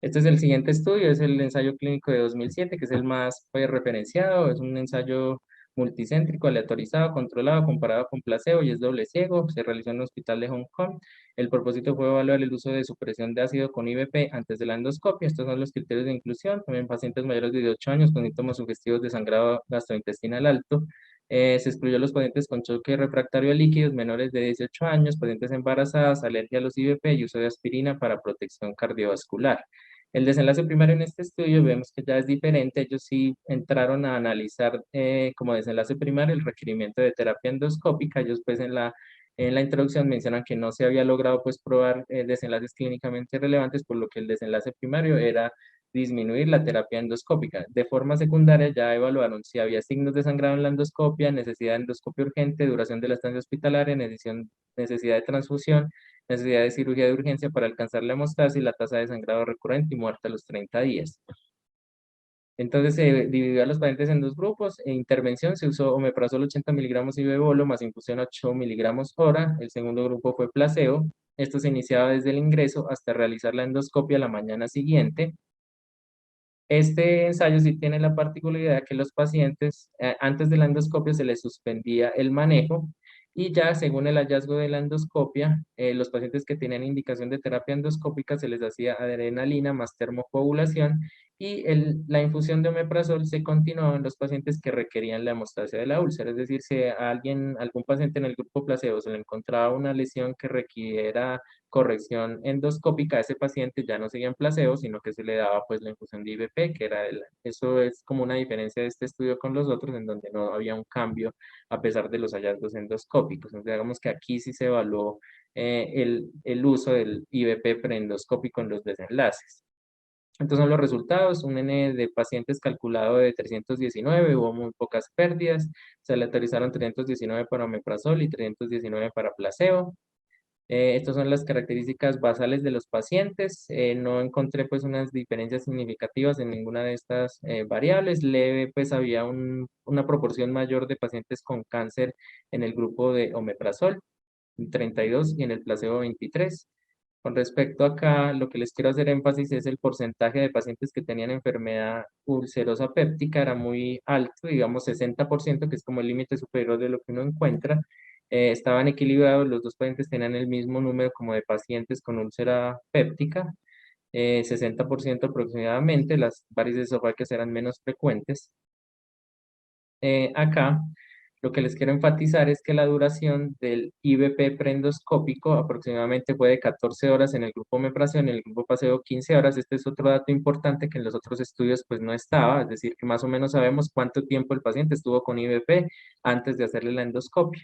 Este es el siguiente estudio, es el ensayo clínico de 2007, que es el más pues, referenciado. Es un ensayo multicéntrico, aleatorizado, controlado, comparado con placebo y es doble ciego. Se realizó en el hospital de Hong Kong. El propósito fue evaluar el uso de supresión de ácido con IVP antes de la endoscopia. Estos son los criterios de inclusión. También pacientes mayores de 18 años con síntomas sugestivos de sangrado gastrointestinal alto. Se excluyó a los pacientes con choque refractario a líquidos menores de 18 años, pacientes embarazadas, alergia a los IVP y uso de aspirina para protección cardiovascular. El desenlace primario en este estudio vemos que ya es diferente. Ellos sí entraron a analizar como desenlace primario el requerimiento de terapia endoscópica. Ellos pues en la introducción mencionan que no se había logrado pues probar desenlaces clínicamente relevantes, por lo que el desenlace primario era disminuir la terapia endoscópica. De forma secundaria ya evaluaron si había signos de sangrado en la endoscopia, necesidad de endoscopia urgente, duración de la estancia hospitalaria, necesidad de transfusión, necesidad de cirugía de urgencia para alcanzar la hemostasis, la tasa de sangrado recurrente y muerte a los 30 días. Entonces se dividió a los pacientes en dos grupos. En intervención se usó omeprazol 80 miligramos y bebolo más infusión 8 miligramos hora. El segundo grupo fue placebo. Esto se iniciaba desde el ingreso hasta realizar la endoscopia la mañana siguiente. Este ensayo sí tiene la particularidad que los pacientes, antes de la endoscopia se les suspendía el manejo y ya según el hallazgo de la endoscopia, los pacientes que tenían indicación de terapia endoscópica se les hacía adrenalina más termocoagulación y la infusión de omeprazol se continuaba en los pacientes que requerían la hemostasia de la úlcera. Es decir, si a algún paciente en el grupo placebo se le encontraba una lesión que requiera corrección endoscópica, a ese paciente ya no seguía en placebo, sino que se le daba pues la infusión de IVP, eso es como una diferencia de este estudio con los otros, en donde no había un cambio a pesar de los hallazgos endoscópicos. Entonces, digamos que aquí sí se evaluó el uso del IVP preendoscópico en los desenlaces. Entonces son los resultados, un N de pacientes calculado de 319, hubo muy pocas pérdidas, se aleatorizaron 319 para omeprazol y 319 para placebo. Estas son las características basales de los pacientes. No encontré pues unas diferencias significativas en ninguna de estas variables. Leve pues había una proporción mayor de pacientes con cáncer en el grupo de omeprazol, 32, y en el placebo 23. Con respecto acá, lo que les quiero hacer énfasis es el porcentaje de pacientes que tenían enfermedad ulcerosa péptica, era muy alto, digamos 60%, que es como el límite superior de lo que uno encuentra. Estaban equilibrados, los dos pacientes tenían el mismo número como de pacientes con úlcera péptica, 60% aproximadamente, las varices esofágicas eran menos frecuentes. Acá lo que les quiero enfatizar es que la duración del IVP preendoscópico aproximadamente fue de 14 horas en el grupo omeprazol, en el grupo placebo 15 horas. Este es otro dato importante que en los otros estudios pues no estaba, es decir, que más o menos sabemos cuánto tiempo el paciente estuvo con IVP antes de hacerle la endoscopia.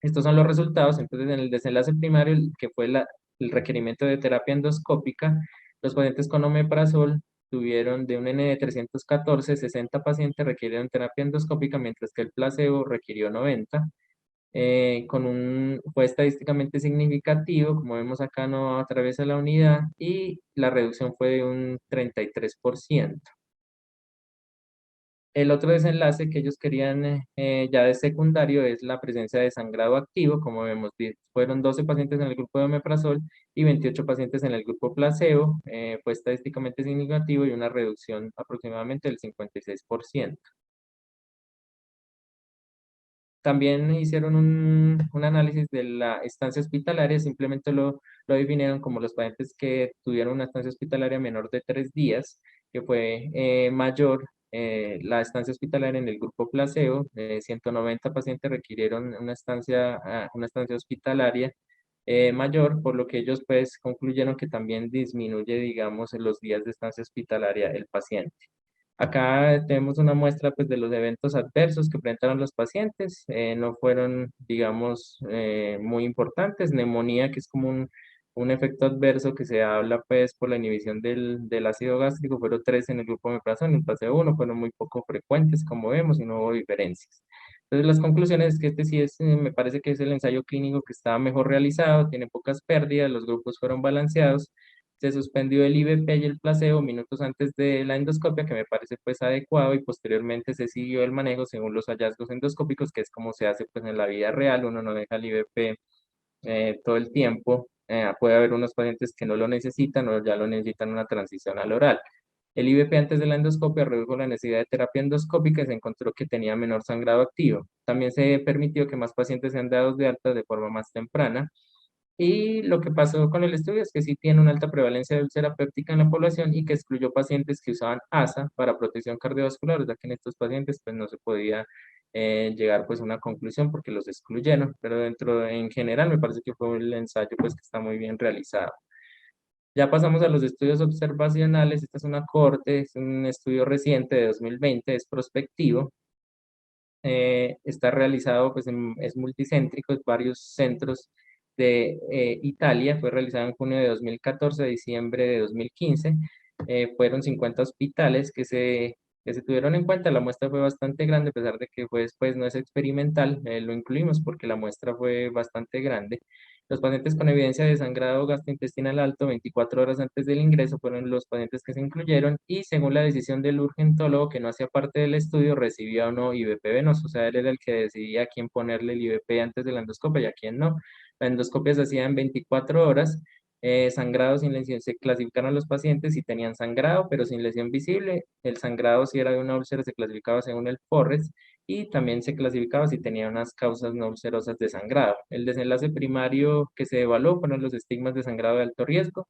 Estos son los resultados. Entonces, en el desenlace primario, que fue el requerimiento de terapia endoscópica, los pacientes con omeprazol tuvieron de un N de 314, 60 pacientes requirieron terapia endoscópica, mientras que el placebo requirió 90. Fue estadísticamente significativo, como vemos acá no atraviesa la unidad, y la reducción fue de un 33%. El otro desenlace que ellos querían ya de secundario es la presencia de sangrado activo. Como vemos, fueron 12 pacientes en el grupo de omeprazol y 28 pacientes en el grupo placebo. Fue estadísticamente significativo y una reducción aproximadamente del 56%. También hicieron un análisis de la estancia hospitalaria, simplemente lo definieron como los pacientes que tuvieron una estancia hospitalaria menor de 3 días, que fue mayor la estancia hospitalaria en el grupo placebo. 190 pacientes requirieron una estancia hospitalaria mayor, por lo que ellos pues concluyeron que también disminuye, digamos, en los días de estancia hospitalaria el paciente. Acá tenemos una muestra pues, de los eventos adversos que presentaron los pacientes. No fueron, digamos, muy importantes. Neumonía, que es como un efecto adverso que se habla pues por la inhibición del ácido gástrico, fueron 3 en el grupo de omeprazol, en el placebo 1 fueron muy poco frecuentes, como vemos, y no hubo diferencias. Entonces, las conclusiones es que este sí es, me parece que es el ensayo clínico que estaba mejor realizado, tiene pocas pérdidas, los grupos fueron balanceados, se suspendió el IVP y el placebo minutos antes de la endoscopia, que me parece pues adecuado, y posteriormente se siguió el manejo según los hallazgos endoscópicos, que es como se hace pues en la vida real, uno no deja el IVP todo el tiempo. Puede haber unos pacientes que no lo necesitan o ya lo necesitan una transición al oral. El IVP antes de la endoscopia redujo la necesidad de terapia endoscópica y se encontró que tenía menor sangrado activo. También se permitió que más pacientes sean dados de alta de forma más temprana. Y lo que pasó con el estudio es que sí tiene una alta prevalencia de úlcera péptica en la población y que excluyó pacientes que usaban ASA para protección cardiovascular, ya que en estos pacientes pues no se podía llegar pues a una conclusión porque los excluyeron, pero en general me parece que fue el ensayo pues que está muy bien realizado. Ya pasamos a los estudios observacionales. Esta es una corte, es un estudio reciente de 2020, es prospectivo. Está realizado, pues es multicéntrico, es varios centros de Italia. Fue realizado en junio de 2014 a diciembre de 2015. Fueron 50 hospitales que se tuvieron en cuenta. La muestra fue bastante grande, a pesar de que pues, no es experimental. Lo incluimos porque la muestra fue bastante grande. Los pacientes con evidencia de sangrado gastrointestinal alto 24 horas antes del ingreso fueron los pacientes que se incluyeron, y según la decisión del urgentólogo que no hacía parte del estudio, recibía o no IVP venoso. O sea, él era el que decidía a quién ponerle el IVP antes de la endoscopia y a quién no. La endoscopia se hacía en 24 horas. Sangrado sin lesión, se clasificaron los pacientes si tenían sangrado pero sin lesión visible. El sangrado, si era de una úlcera, se clasificaba según el Forres, y también se clasificaba si tenía unas causas no ulcerosas de sangrado. El desenlace primario que se evaluó fueron los estigmas de sangrado de alto riesgo,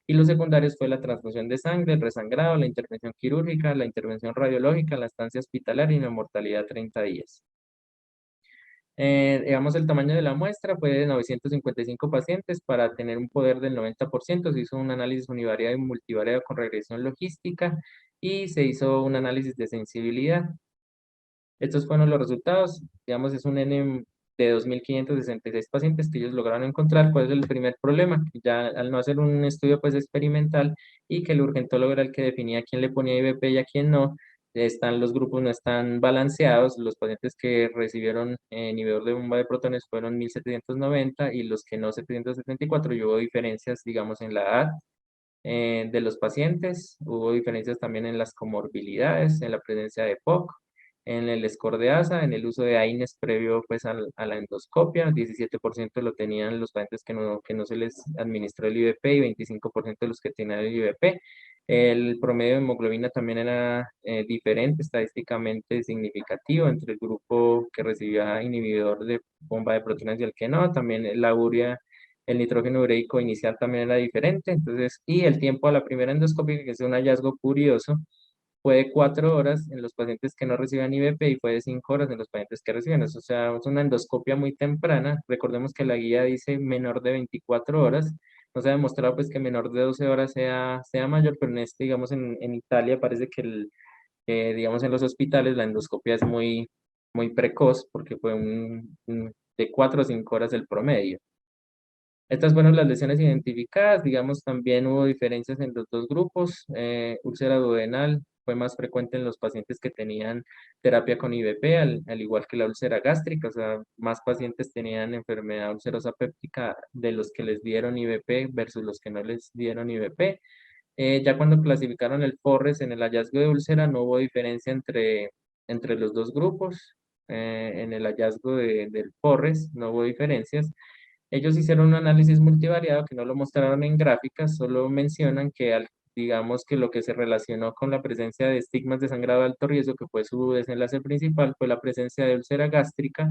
y los secundarios fue la transfusión de sangre, el resangrado, la intervención quirúrgica, la intervención radiológica, la estancia hospitalaria y la mortalidad 30 días. Digamos, el tamaño de la muestra fue de 955 pacientes para tener un poder del 90%. Se hizo un análisis univariado y multivariado con regresión logística y se hizo un análisis de sensibilidad. Estos fueron los resultados. Digamos, es un N de 2.566 pacientes que ellos lograron encontrar. ¿Cuál es el primer problema? Que ya al no hacer un estudio pues experimental y que el urgentólogo era el que definía quién le ponía IVP y a quién no, los grupos no están balanceados. Los pacientes que recibieron inhibidor de bomba de protones fueron 1.790 y los que no 774. Y hubo diferencias, digamos, en la edad de los pacientes. Hubo diferencias también en las comorbilidades, en la presencia de POC, en el score de ASA, en el uso de AINES previo pues a la endoscopia. 17% lo tenían los pacientes que no se les administró el IVP y 25% de los que tenían el IVP. El promedio de hemoglobina también era diferente, estadísticamente significativo entre el grupo que recibía inhibidor de bomba de protones y el que no. También la urea, el nitrógeno ureico inicial también era diferente. Entonces, y el tiempo a la primera endoscopia, que es un hallazgo curioso, fue de 4 horas en los pacientes que no reciben IVP y fue de 5 horas en los pacientes que reciben eso. O sea, es una endoscopia muy temprana. Recordemos que la guía dice menor de 24 horas. No se ha demostrado pues que menor de 12 horas sea mayor, pero en este, digamos, en Italia parece que digamos, en los hospitales la endoscopia es muy precoz porque fue de 4 a 5 horas el promedio. Estas fueron las lesiones identificadas. Digamos, también hubo diferencias en los dos grupos. Úlcera duodenal fue más frecuente en los pacientes que tenían terapia con IVP, al igual que la úlcera gástrica. O sea, más pacientes tenían enfermedad ulcerosa péptica de los que les dieron IVP versus los que no les dieron IVP. Ya cuando clasificaron el Forres en el hallazgo de úlcera, no hubo diferencia entre los dos grupos. En el hallazgo del Forres no hubo diferencias. Ellos hicieron un análisis multivariado que no lo mostraron en gráficas, solo mencionan que digamos que lo que se relacionó con la presencia de estigmas de sangrado de alto riesgo, que fue su desenlace principal, fue la presencia de úlcera gástrica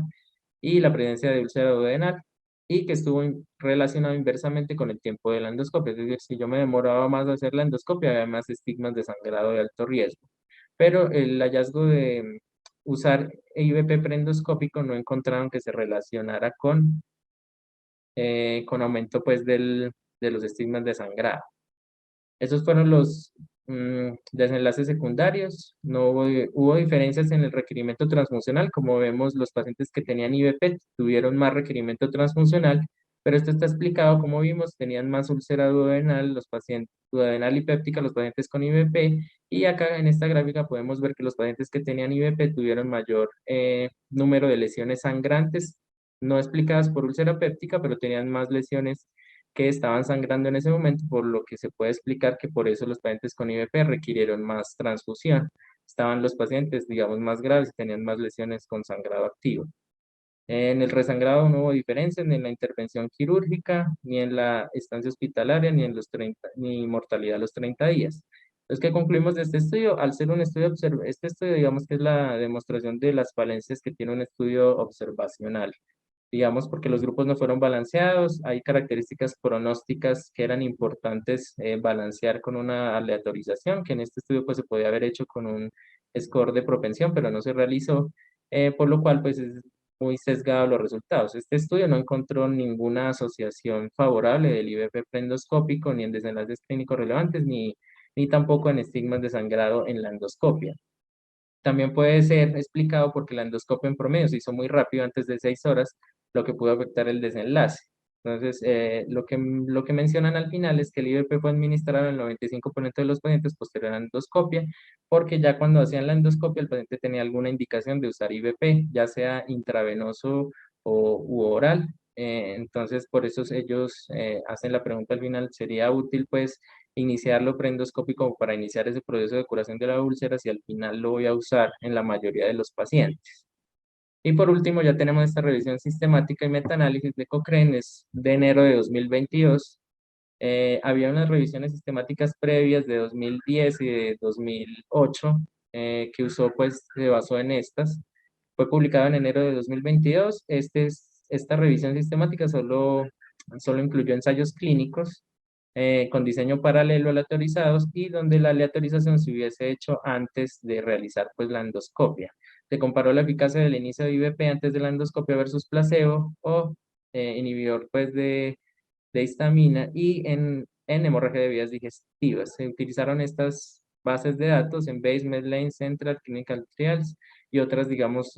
y la presencia de úlcera duodenal, y que estuvo relacionado inversamente con el tiempo de la endoscopia. Es decir, si yo me demoraba más de hacer la endoscopia, había más estigmas de sangrado de alto riesgo. Pero el hallazgo de usar IVP preendoscópico no encontraron que se relacionara con aumento pues de los estigmas de sangrado. Esos fueron los desenlaces secundarios. No hubo diferencias en el requerimiento transfuncional. Como vemos, los pacientes que tenían IVP tuvieron más requerimiento transfuncional, pero esto está explicado, como vimos, tenían más úlcera duodenal, los pacientes, duodenal y péptica, los pacientes con IBP, y acá en esta gráfica podemos ver que los pacientes que tenían IBP tuvieron mayor número de lesiones sangrantes, no explicadas por úlcera péptica, pero tenían más lesiones que estaban sangrando en ese momento, por lo que se puede explicar que por eso los pacientes con IBP requirieron más transfusión. Estaban los pacientes, digamos, más graves y tenían más lesiones con sangrado activo. En el resangrado no hubo diferencias ni en la intervención quirúrgica, ni en la estancia hospitalaria, ni en los 30, ni mortalidad a los 30 días. Entonces, ¿qué concluimos de este estudio? Al ser un estudio, este estudio, digamos que es la demostración de las falencias que tiene un estudio observacional. Digamos, porque los grupos no fueron balanceados, hay características pronósticas que eran importantes balancear con una aleatorización, que en este estudio pues se podía haber hecho con un score de propensión, pero no se realizó, por lo cual pues es muy sesgado los resultados. Este estudio no encontró ninguna asociación favorable del IBP preendoscópico, ni en desenlaces clínicos relevantes, ni tampoco en estigmas de sangrado en la endoscopia. También puede ser explicado porque la endoscopia en promedio se hizo muy rápido, antes de 6 horas, lo que pudo afectar el desenlace. Entonces, lo que mencionan al final es que el IBP fue administrado en el 95% de los pacientes posterior a la endoscopia, porque ya cuando hacían la endoscopia el paciente tenía alguna indicación de usar IBP, ya sea intravenoso u oral. Entonces, por eso ellos hacen la pregunta al final, ¿sería útil pues iniciarlo preendoscópico para iniciar ese proceso de curación de la úlcera si al final lo voy a usar en la mayoría de los pacientes? Y por último, ya tenemos esta revisión sistemática y metaanálisis de Cochrane, es de enero de 2022. Había unas revisiones sistemáticas previas de 2010 y de 2008 que usó, pues, se basó en estas. Fue publicado en enero de 2022. Esta revisión sistemática solo incluyó ensayos clínicos con diseño paralelo aleatorizados y donde la aleatorización se hubiese hecho antes de realizar pues, la endoscopia. Se comparó la eficacia del inicio de IVP antes de la endoscopia versus placebo o inhibidor pues, de histamina y en hemorragia de vías digestivas. Se utilizaron estas bases de datos en Base, Medline, Central, Clinical Trials y otras, digamos,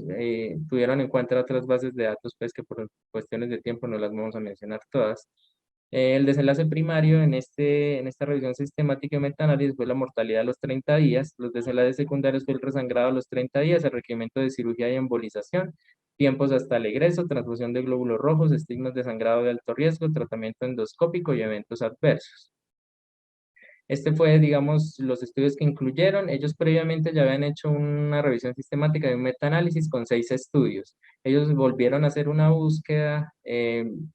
tuvieron en cuenta otras bases de datos, pues que por cuestiones de tiempo no las vamos a mencionar todas. El desenlace primario en esta revisión sistemática y metaanálisis fue la mortalidad a los 30 días, los desenlaces secundarios fue el resangrado a los 30 días, el requerimiento de cirugía y embolización, tiempos hasta el egreso, transfusión de glóbulos rojos, estigmas de sangrado de alto riesgo, tratamiento endoscópico y eventos adversos. Este fue, digamos, los estudios que incluyeron. Ellos previamente ya habían hecho una revisión sistemática de un metaanálisis con 6 estudios. Ellos volvieron a hacer una búsqueda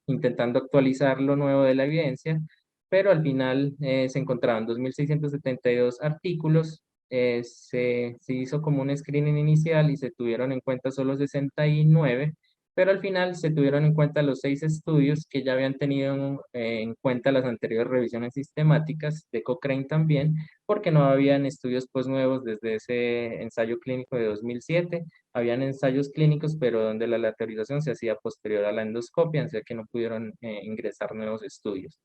intentando actualizar lo nuevo de la evidencia, pero al final se encontraban 2.672 artículos. Se hizo como un screening inicial y se tuvieron en cuenta solo 69, pero al final se tuvieron en cuenta los 6 estudios que ya habían tenido en cuenta las anteriores revisiones sistemáticas de Cochrane también, porque no habían estudios pues nuevos desde ese ensayo clínico de 2007, habían ensayos clínicos, pero donde la lateralización se hacía posterior a la endoscopia, o sea que no pudieron ingresar nuevos estudios.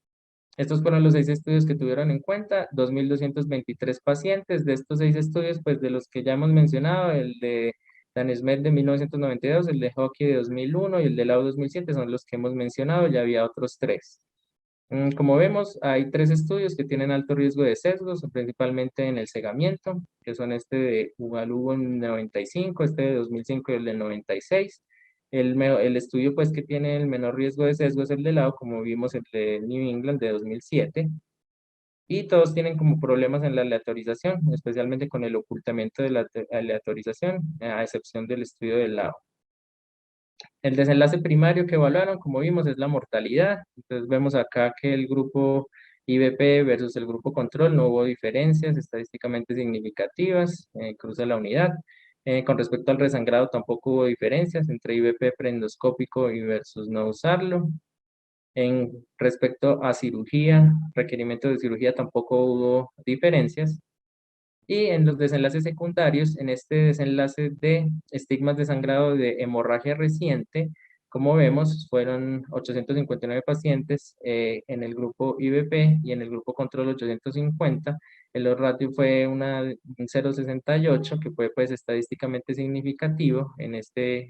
Estos fueron los 6 estudios que tuvieron en cuenta, 2.223 pacientes. De estos 6 estudios, pues de los que ya hemos mencionado, el de Dan Smith de 1992, el de Hockey de 2001 y el de Lau 2007 son los que hemos mencionado, ya había otros 3. Como vemos, hay 3 estudios que tienen alto riesgo de sesgos, principalmente en el cegamiento, que son este de Ugalugo en 95, este de 2005 y el del 96. El estudio pues, que tiene el menor riesgo de sesgo es el de Lau, como vimos el de New England de 2007. Y todos tienen como problemas en la aleatorización, especialmente con el ocultamiento de la aleatorización, a excepción del estudio de Lau. El desenlace primario que evaluaron, como vimos, es la mortalidad. Entonces vemos acá que el grupo IBP versus el grupo control no hubo diferencias estadísticamente significativas, cruza la unidad. Con respecto al resangrado tampoco hubo diferencias entre IBP preendoscópico y versus no usarlo. En respecto a cirugía, requerimiento de cirugía tampoco hubo diferencias. Y en los desenlaces secundarios, en este desenlace de estigmas de sangrado de hemorragia reciente, como vemos, fueron 859 pacientes en el grupo IBP y en el grupo control 850. El ratio fue un 0,68, que fue pues estadísticamente significativo en este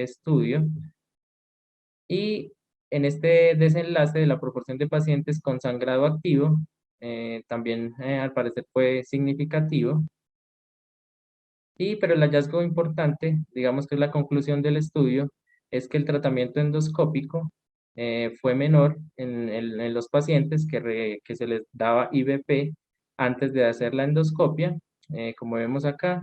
estudio. Y en este desenlace de la proporción de pacientes con sangrado activo, también al parecer fue significativo. Pero el hallazgo importante, digamos que es la conclusión del estudio, es que el tratamiento endoscópico fue menor en los pacientes que se les daba IVP antes de hacer la endoscopia. Como vemos acá,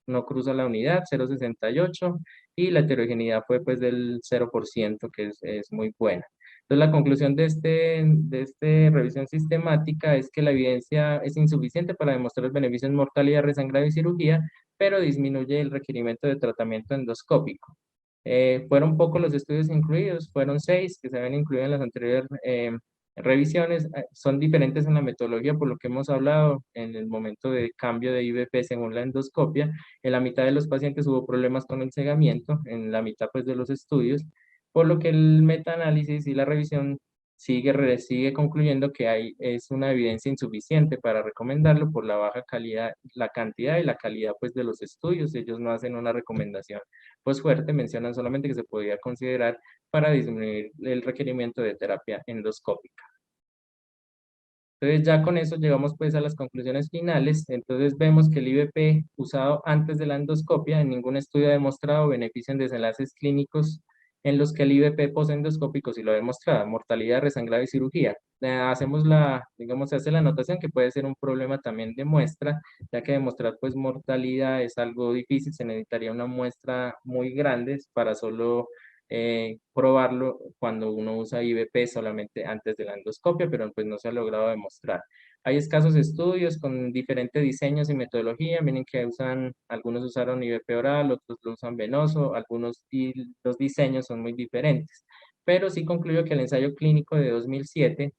no cruza la unidad, 0,68, y la heterogeneidad fue pues del 0%, que es muy buena. Entonces, la conclusión de esta revisión sistemática es que la evidencia es insuficiente para demostrar los beneficios en mortalidad, resangrado y cirugía, pero disminuye el requerimiento de tratamiento endoscópico. Fueron pocos los estudios incluidos, fueron 6 que se habían incluido en las anteriores revisiones. Son diferentes en la metodología, por lo que hemos hablado en el momento de cambio de IVP según la endoscopia. En la mitad de los pacientes hubo problemas con el cegamiento, en la mitad pues de los estudios, por lo que el metaanálisis y la revisión sigue concluyendo que es una evidencia insuficiente para recomendarlo por la baja calidad, la cantidad y la calidad pues de los estudios. Ellos no hacen una recomendación pues fuerte, mencionan solamente que se podía considerar para disminuir el requerimiento de terapia endoscópica. Entonces ya con eso llegamos pues a las conclusiones finales. Entonces vemos que el IVP usado antes de la endoscopia en ningún estudio ha demostrado beneficio en desenlaces clínicos en los que el IVP posendoscópico sí lo ha demostrado, mortalidad, resangrado y cirugía. Digamos, se hace la anotación que puede ser un problema también de muestra, ya que demostrar pues mortalidad es algo difícil, se necesitaría una muestra muy grande para solo probarlo cuando uno usa IVP solamente antes de la endoscopia, pero pues no se ha logrado demostrar. Hay escasos estudios con diferentes diseños y metodología. Miren que algunos usaron IVP oral, otros lo usan venoso, algunos y los diseños son muy diferentes. Pero sí concluyo que el ensayo clínico de 2007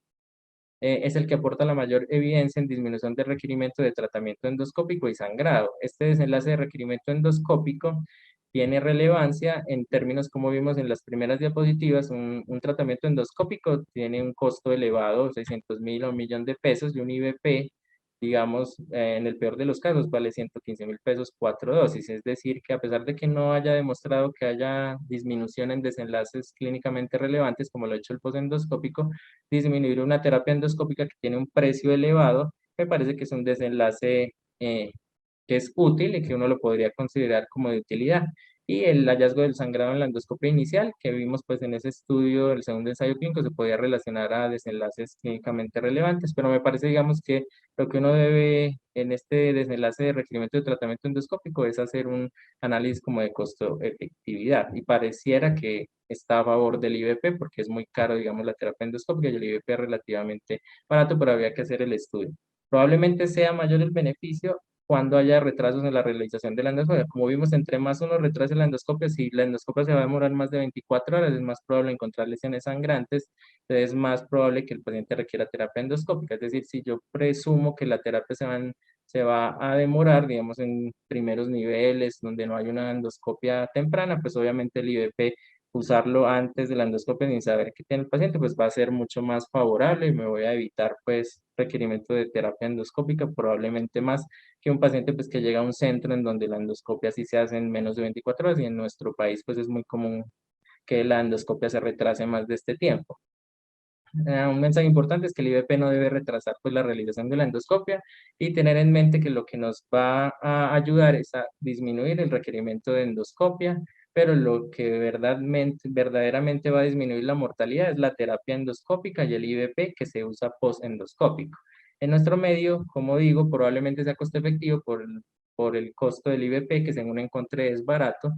es el que aporta la mayor evidencia en disminución del requerimiento de tratamiento endoscópico y sangrado. Este desenlace de requerimiento endoscópico tiene relevancia en términos, como vimos en las primeras diapositivas. Un tratamiento endoscópico tiene un costo elevado, 600.000 o 1.000.000 de pesos, y un IVP, digamos, en el peor de los casos, vale 115.000 pesos 4 dosis. Es decir, que a pesar de que no haya demostrado que haya disminución en desenlaces clínicamente relevantes, como lo ha hecho el posendoscópico, disminuir una terapia endoscópica que tiene un precio elevado, me parece que es un desenlace que es útil y que uno lo podría considerar como de utilidad. Y el hallazgo del sangrado en la endoscopia inicial, que vimos pues en ese estudio, el segundo ensayo clínico, se podía relacionar a desenlaces clínicamente relevantes, pero me parece, digamos, que lo que uno debe en este desenlace de requerimiento de tratamiento endoscópico es hacer un análisis como de costo-efectividad, y pareciera que está a favor del IVP porque es muy caro, digamos, la terapia endoscópica, y el IVP es relativamente barato, pero había que hacer el estudio. Probablemente sea mayor el beneficio cuando haya retrasos en la realización de la endoscopia. Como vimos, entre más uno retrase la endoscopia, si la endoscopia se va a demorar más de 24 horas, es más probable encontrar lesiones sangrantes, entonces es más probable que el paciente requiera terapia endoscópica. Es decir, si yo presumo que la terapia se va a demorar, digamos, en primeros niveles donde no hay una endoscopia temprana, pues obviamente el IVP, usarlo antes de la endoscopia sin saber qué tiene el paciente, pues va a ser mucho más favorable, y me voy a evitar pues requerimiento de terapia endoscópica, probablemente más que un paciente pues que llega a un centro en donde la endoscopia sí se hace en menos de 24 horas, y en nuestro país pues es muy común que la endoscopia se retrase más de este tiempo. Un mensaje importante es que el IVP no debe retrasar pues la realización de la endoscopia, y tener en mente que lo que nos va a ayudar es a disminuir el requerimiento de endoscopia, pero lo que verdaderamente va a disminuir la mortalidad es la terapia endoscópica y el IVP que se usa post-endoscópico. En nuestro medio, como digo, probablemente sea costo efectivo por el costo del IVP, que según encontré es barato,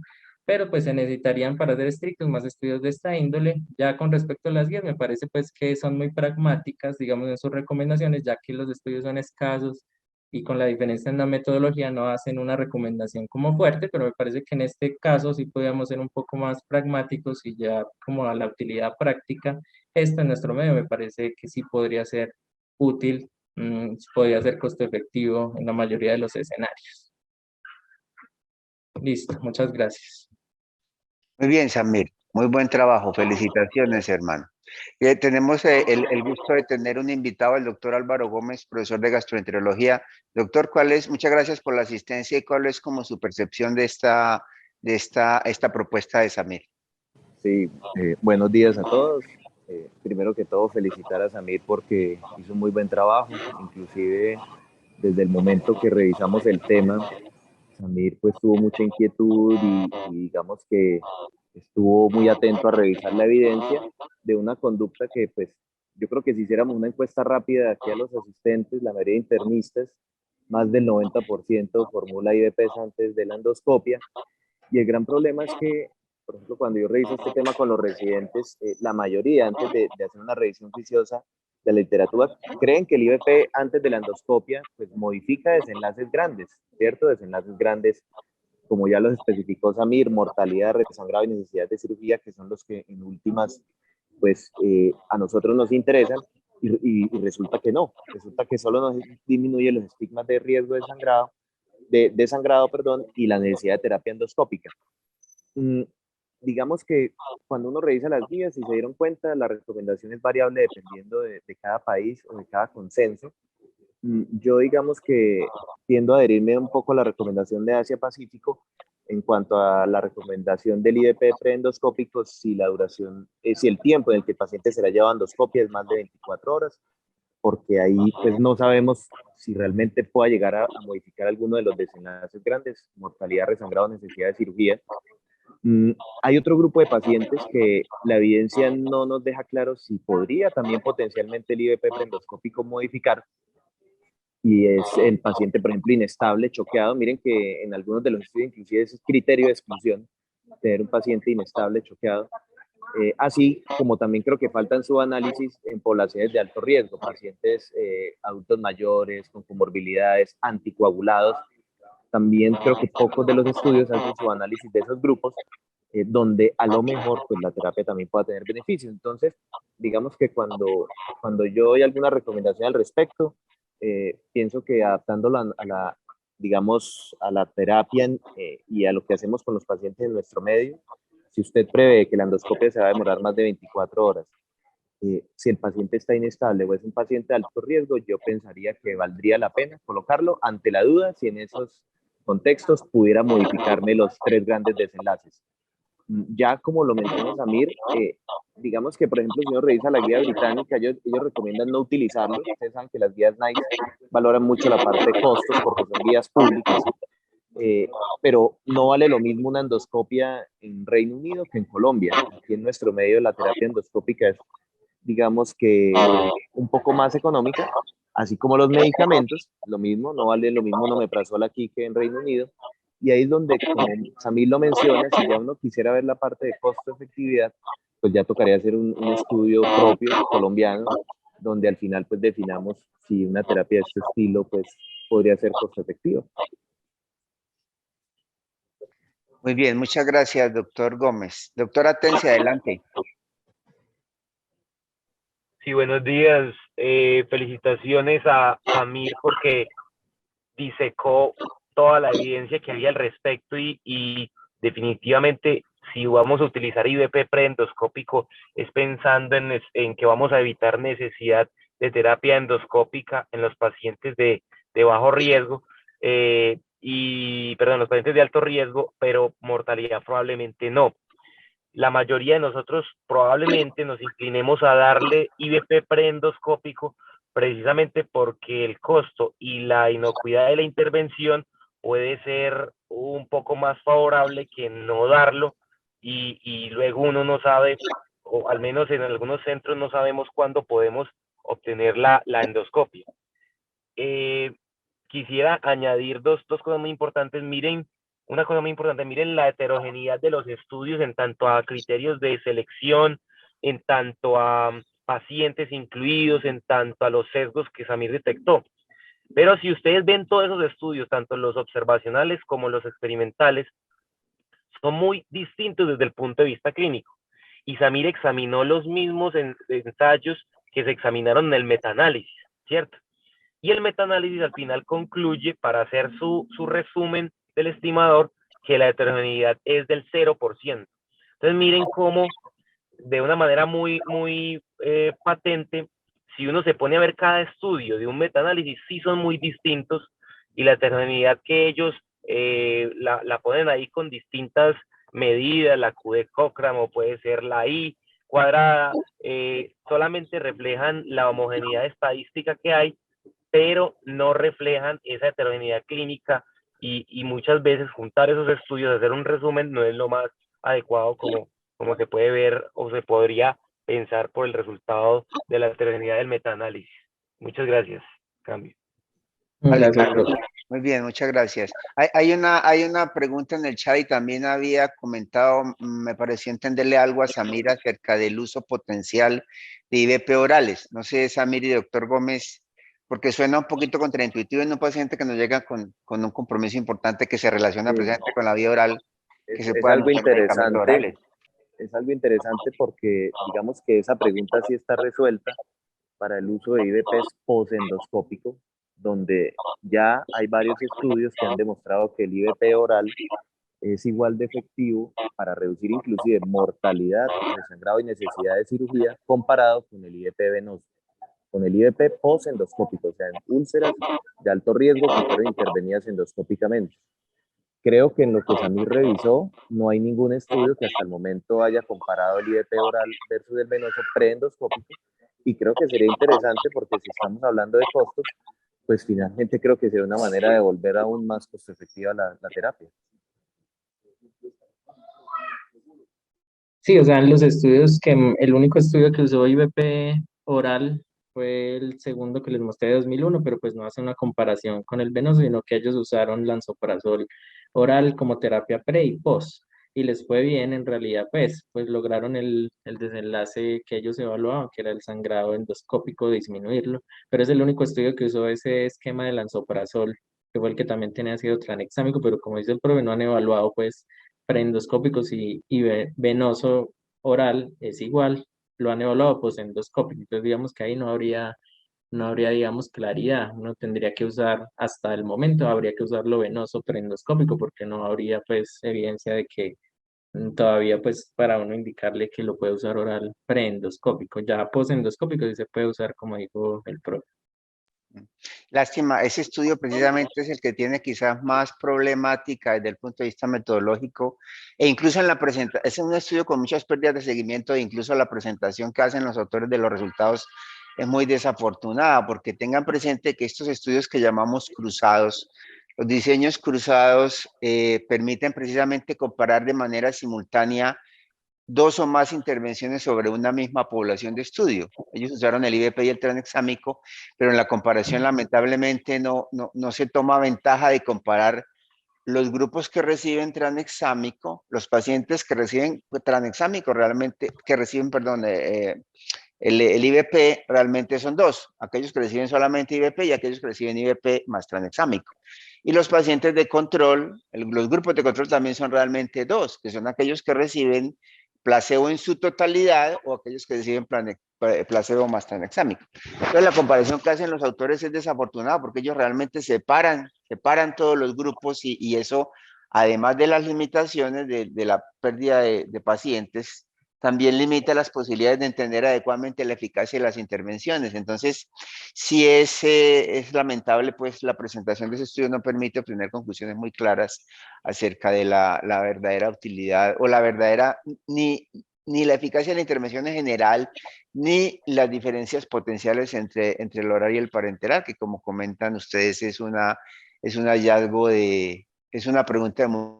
pero pues se necesitarían, para ser estrictos, más estudios de esta índole. Ya con respecto a las guías, me parece pues que son muy pragmáticas, digamos, en sus recomendaciones, ya que los estudios son escasos y con la diferencia en la metodología no hacen una recomendación como fuerte, pero me parece que en este caso sí podríamos ser un poco más pragmáticos y ya como a la utilidad práctica. Esto en nuestro medio me parece que sí podría ser útil, podría ser costo efectivo en la mayoría de los escenarios. Listo, muchas gracias. Muy bien, Samir. Muy buen trabajo. Felicitaciones, hermano. Tenemos el gusto de tener un invitado, el doctor Álvaro Gómez, profesor de gastroenterología. Doctor, muchas gracias por la asistencia, y cuál es como su percepción de esta propuesta de Samir? Sí, buenos días a todos. Primero que todo, felicitar a Samir porque hizo un muy buen trabajo. Inclusive, desde el momento que revisamos el tema, Samir pues tuvo mucha inquietud y digamos que estuvo muy atento a revisar la evidencia de una conducta que pues yo creo que si hiciéramos una encuesta rápida de aquí a los asistentes, la mayoría de internistas, más del 90% formula IBPs antes de la endoscopia. Y el gran problema es que, por ejemplo, cuando yo reviso este tema con los residentes, la mayoría, antes de hacer una revisión juiciosa de la literatura, creen que el IVP antes de la endoscopia, pues modifica desenlaces grandes, ¿cierto? Desenlaces grandes, como ya los especificó Samir, mortalidad, resangrado y necesidad de cirugía, que son los que en últimas, pues a nosotros nos interesan. Y resulta que no, resulta que solo nos disminuye los estigmas de riesgo de sangrado, perdón, y la necesidad de terapia endoscópica. Mm, digamos que cuando uno revisa las guías y se dieron cuenta, la recomendación es variable dependiendo de cada país o de cada consenso. Yo digamos que tiendo a adherirme un poco a la recomendación de Asia-Pacífico en cuanto a la recomendación del IDP preendoscópico si la duración, si el tiempo en el que el paciente será llevado a endoscopia es más de 24 horas, porque ahí pues no sabemos si realmente pueda llegar a modificar alguno de los desenlaces grandes, mortalidad, resangrado, necesidad de cirugía. Hay otro grupo de pacientes que la evidencia no nos deja claro si podría también potencialmente el IVP preendoscópico modificar, y es el paciente, por ejemplo, inestable, choqueado. Miren que en algunos de los estudios inclusive es criterio de exclusión tener un paciente inestable, choqueado. Así como también creo que falta en su análisis en poblaciones de alto riesgo, pacientes adultos mayores, con comorbilidades, anticoagulados. También creo que pocos de los estudios hacen su análisis de esos grupos, donde a lo mejor pues, la terapia también pueda tener beneficios. Entonces, digamos que cuando yo doy alguna recomendación al respecto, pienso que adaptándolo digamos, a la terapia y a lo que hacemos con los pacientes en nuestro medio, si usted prevé que la endoscopia se va a demorar más de 24 horas, si el paciente está inestable o es un paciente de alto riesgo, yo pensaría que valdría la pena colocarlo ante la duda si en esos contextos pudiera modificarme los tres grandes desenlaces. Ya como lo menciona Samir, digamos que, por ejemplo, si uno revisa la guía británica, ellos recomiendan no utilizarlo. Ustedes saben que las guías NICE valoran mucho la parte de costos porque son guías públicas, pero no vale lo mismo una endoscopia en Reino Unido que en Colombia. Aquí en nuestro medio la terapia endoscópica es, digamos que, un poco más económica, así como los medicamentos, lo mismo, no vale lo mismo un omeprazol aquí que en Reino Unido. Y ahí es donde, como Samir lo menciona, si ya uno quisiera ver la parte de costo-efectividad, pues ya tocaría hacer un estudio propio colombiano, donde al final pues definamos si una terapia de este estilo pues podría ser costo-efectiva. Muy bien, muchas gracias, doctor Gómez. Doctor Atencia, adelante. Sí, buenos días. Felicitaciones a Samir porque disecó toda la evidencia que había al respecto y definitivamente si vamos a utilizar IVP preendoscópico es pensando en que vamos a evitar necesidad de terapia endoscópica en los pacientes de bajo riesgo los pacientes de alto riesgo, pero mortalidad probablemente no. La mayoría de nosotros probablemente nos inclinemos a darle IVP preendoscópico precisamente porque el costo y la inocuidad de la intervención puede ser un poco más favorable que no darlo y luego uno no sabe, o al menos en algunos centros no sabemos cuándo podemos obtener la endoscopia. Quisiera añadir dos cosas muy importantes. Miren, una cosa muy importante, miren la heterogeneidad de los estudios en tanto a criterios de selección, en tanto a pacientes incluidos, en tanto a los sesgos que Samir detectó. Pero si ustedes ven todos esos estudios, tanto los observacionales como los experimentales, son muy distintos desde el punto de vista clínico. Y Samir examinó los mismos ensayos que se examinaron en el metaanálisis, ¿cierto? Y el metaanálisis al final concluye, para hacer su resumen del estimador, que la heterogeneidad es del 0%. Entonces miren cómo, de una manera muy patente, si uno se pone a ver cada estudio de un metaanálisis, sí son muy distintos y la heterogeneidad que ellos la ponen ahí con distintas medida, la Q de Cochrane o puede ser la I cuadrada, solamente reflejan la homogeneidad estadística que hay, pero no reflejan esa heterogeneidad clínica y muchas veces juntar esos estudios, hacer un resumen, no es lo más adecuado como se puede ver o se podría pensar por el resultado de la heterogeneidad del metaanálisis. Muchas gracias. Cambio. Vale, Gracias, Carlos. profe. Muy bien, muchas gracias. Hay una pregunta en el chat y también había comentado, me pareció entenderle algo a Samir acerca del uso potencial de IVP orales. No sé, Samir y doctor Gómez, porque suena un poquito contraintuitivo en un paciente que nos llega con un compromiso importante que se relaciona Sí. precisamente con la vía oral, que se Es puedan algo usar medicamentos interesante, orales. es algo interesante porque digamos que esa pregunta sí está resuelta para el uso de IVPs posendoscópico, donde ya hay varios estudios que han demostrado que el IVP oral es igual de efectivo para reducir inclusive mortalidad de sangrado y necesidad de cirugía comparado con el IVP venoso, con el IVP posendoscópico, o sea, en úlceras de alto riesgo que fueron intervenidas endoscópicamente. Creo que en lo que Samir revisó, no hay ningún estudio que hasta el momento haya comparado el IVP oral versus el venoso preendoscópico, y creo que sería interesante porque si estamos hablando de costos, pues finalmente creo que sería una manera de volver aún más costo efectiva la terapia. Sí, o sea, en los estudios el único estudio que usó IVP oral fue el segundo que les mostré de 2001, pero pues no hace una comparación con el venoso, sino que ellos usaron lansoprazol oral como terapia pre y post, y les fue bien en realidad, pues lograron el desenlace que ellos evaluaban, que era el sangrado endoscópico, disminuirlo, pero es el único estudio que usó ese esquema de lansoprazol, que fue el que también tenía ácido tranexámico, pero como dice el profe, no han evaluado pues preendoscópicos y venoso oral es igual, lo han evaluado pues endoscópico, entonces digamos que ahí no habría, digamos, claridad, uno tendría que usar, hasta el momento habría que usarlo venoso preendoscópico porque no habría pues evidencia de que todavía pues para uno indicarle que lo puede usar oral preendoscópico, ya posendoscópico sí se puede usar como dijo el profe. Lástima, ese estudio precisamente es el que tiene quizás más problemática desde el punto de vista metodológico e incluso en la presentación, es un estudio con muchas pérdidas de seguimiento e incluso la presentación que hacen los autores de los resultados es muy desafortunada porque tengan presente que estos estudios que llamamos cruzados, los diseños cruzados permiten precisamente comparar de manera simultánea dos o más intervenciones sobre una misma población de estudio. Ellos usaron el IVP y el tranexámico, pero en la comparación lamentablemente no se toma ventaja de comparar los grupos que reciben tranexámico, los pacientes que reciben tranexámico realmente, que reciben, perdón, el IVP realmente son dos, aquellos que reciben solamente IVP y aquellos que reciben IVP más tranexámico. Y los pacientes de control, los grupos de control también son realmente dos, que son aquellos que reciben placebo en su totalidad o aquellos que reciben placebo más tranexámico. Entonces la comparación que hacen los autores es desafortunada porque ellos realmente separan todos los grupos y eso, además de las limitaciones de la pérdida de pacientes, también limita las posibilidades de entender adecuadamente la eficacia de las intervenciones. Entonces, sí es lamentable, pues la presentación de ese estudio no permite obtener conclusiones muy claras acerca de la verdadera utilidad o la verdadera, ni la eficacia de la intervención en general, ni las diferencias potenciales entre el oral y el parenteral, que como comentan ustedes es un hallazgo es una pregunta de...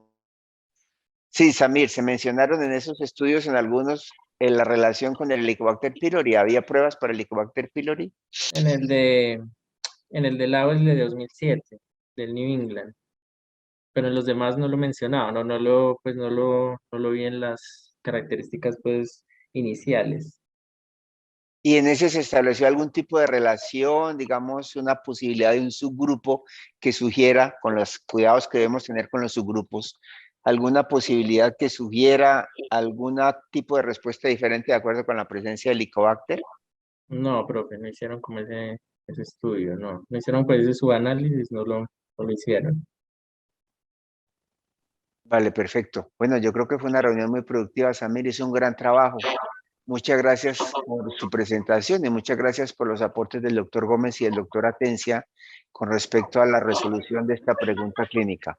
Sí, Samir, se mencionaron en esos estudios en algunos en la relación con el Helicobacter pylori. ¿Había pruebas para el Helicobacter pylori? En el de, en el de Lawes de 2007, del New England. Pero en los demás no lo mencionaba, no lo vi en las características pues iniciales. Y en ese se estableció algún tipo de relación, digamos, una posibilidad de un subgrupo que sugiera, con los cuidados que debemos tener con los subgrupos, alguna posibilidad que sugiera algún tipo de respuesta diferente de acuerdo con la presencia del Helicobacter. No, profe, no hicieron como ese estudio, no hicieron pues ese subanálisis, no lo hicieron. Vale, perfecto. Bueno, yo creo que fue una reunión muy productiva, Samir, hizo un gran trabajo. Muchas gracias por su presentación y muchas gracias por los aportes del doctor Gómez y el doctor Atencia con respecto a la resolución de esta pregunta clínica.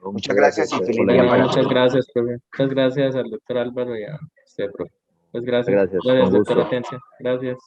Muchas gracias y pues, feliz por la día Bueno, para muchas invitación. todos. gracias, profe. Muchas gracias al doctor Álvaro y a usted, profe. Pues gracias. Gracias, Gracias, con doctor gusto. Atencia. Gracias.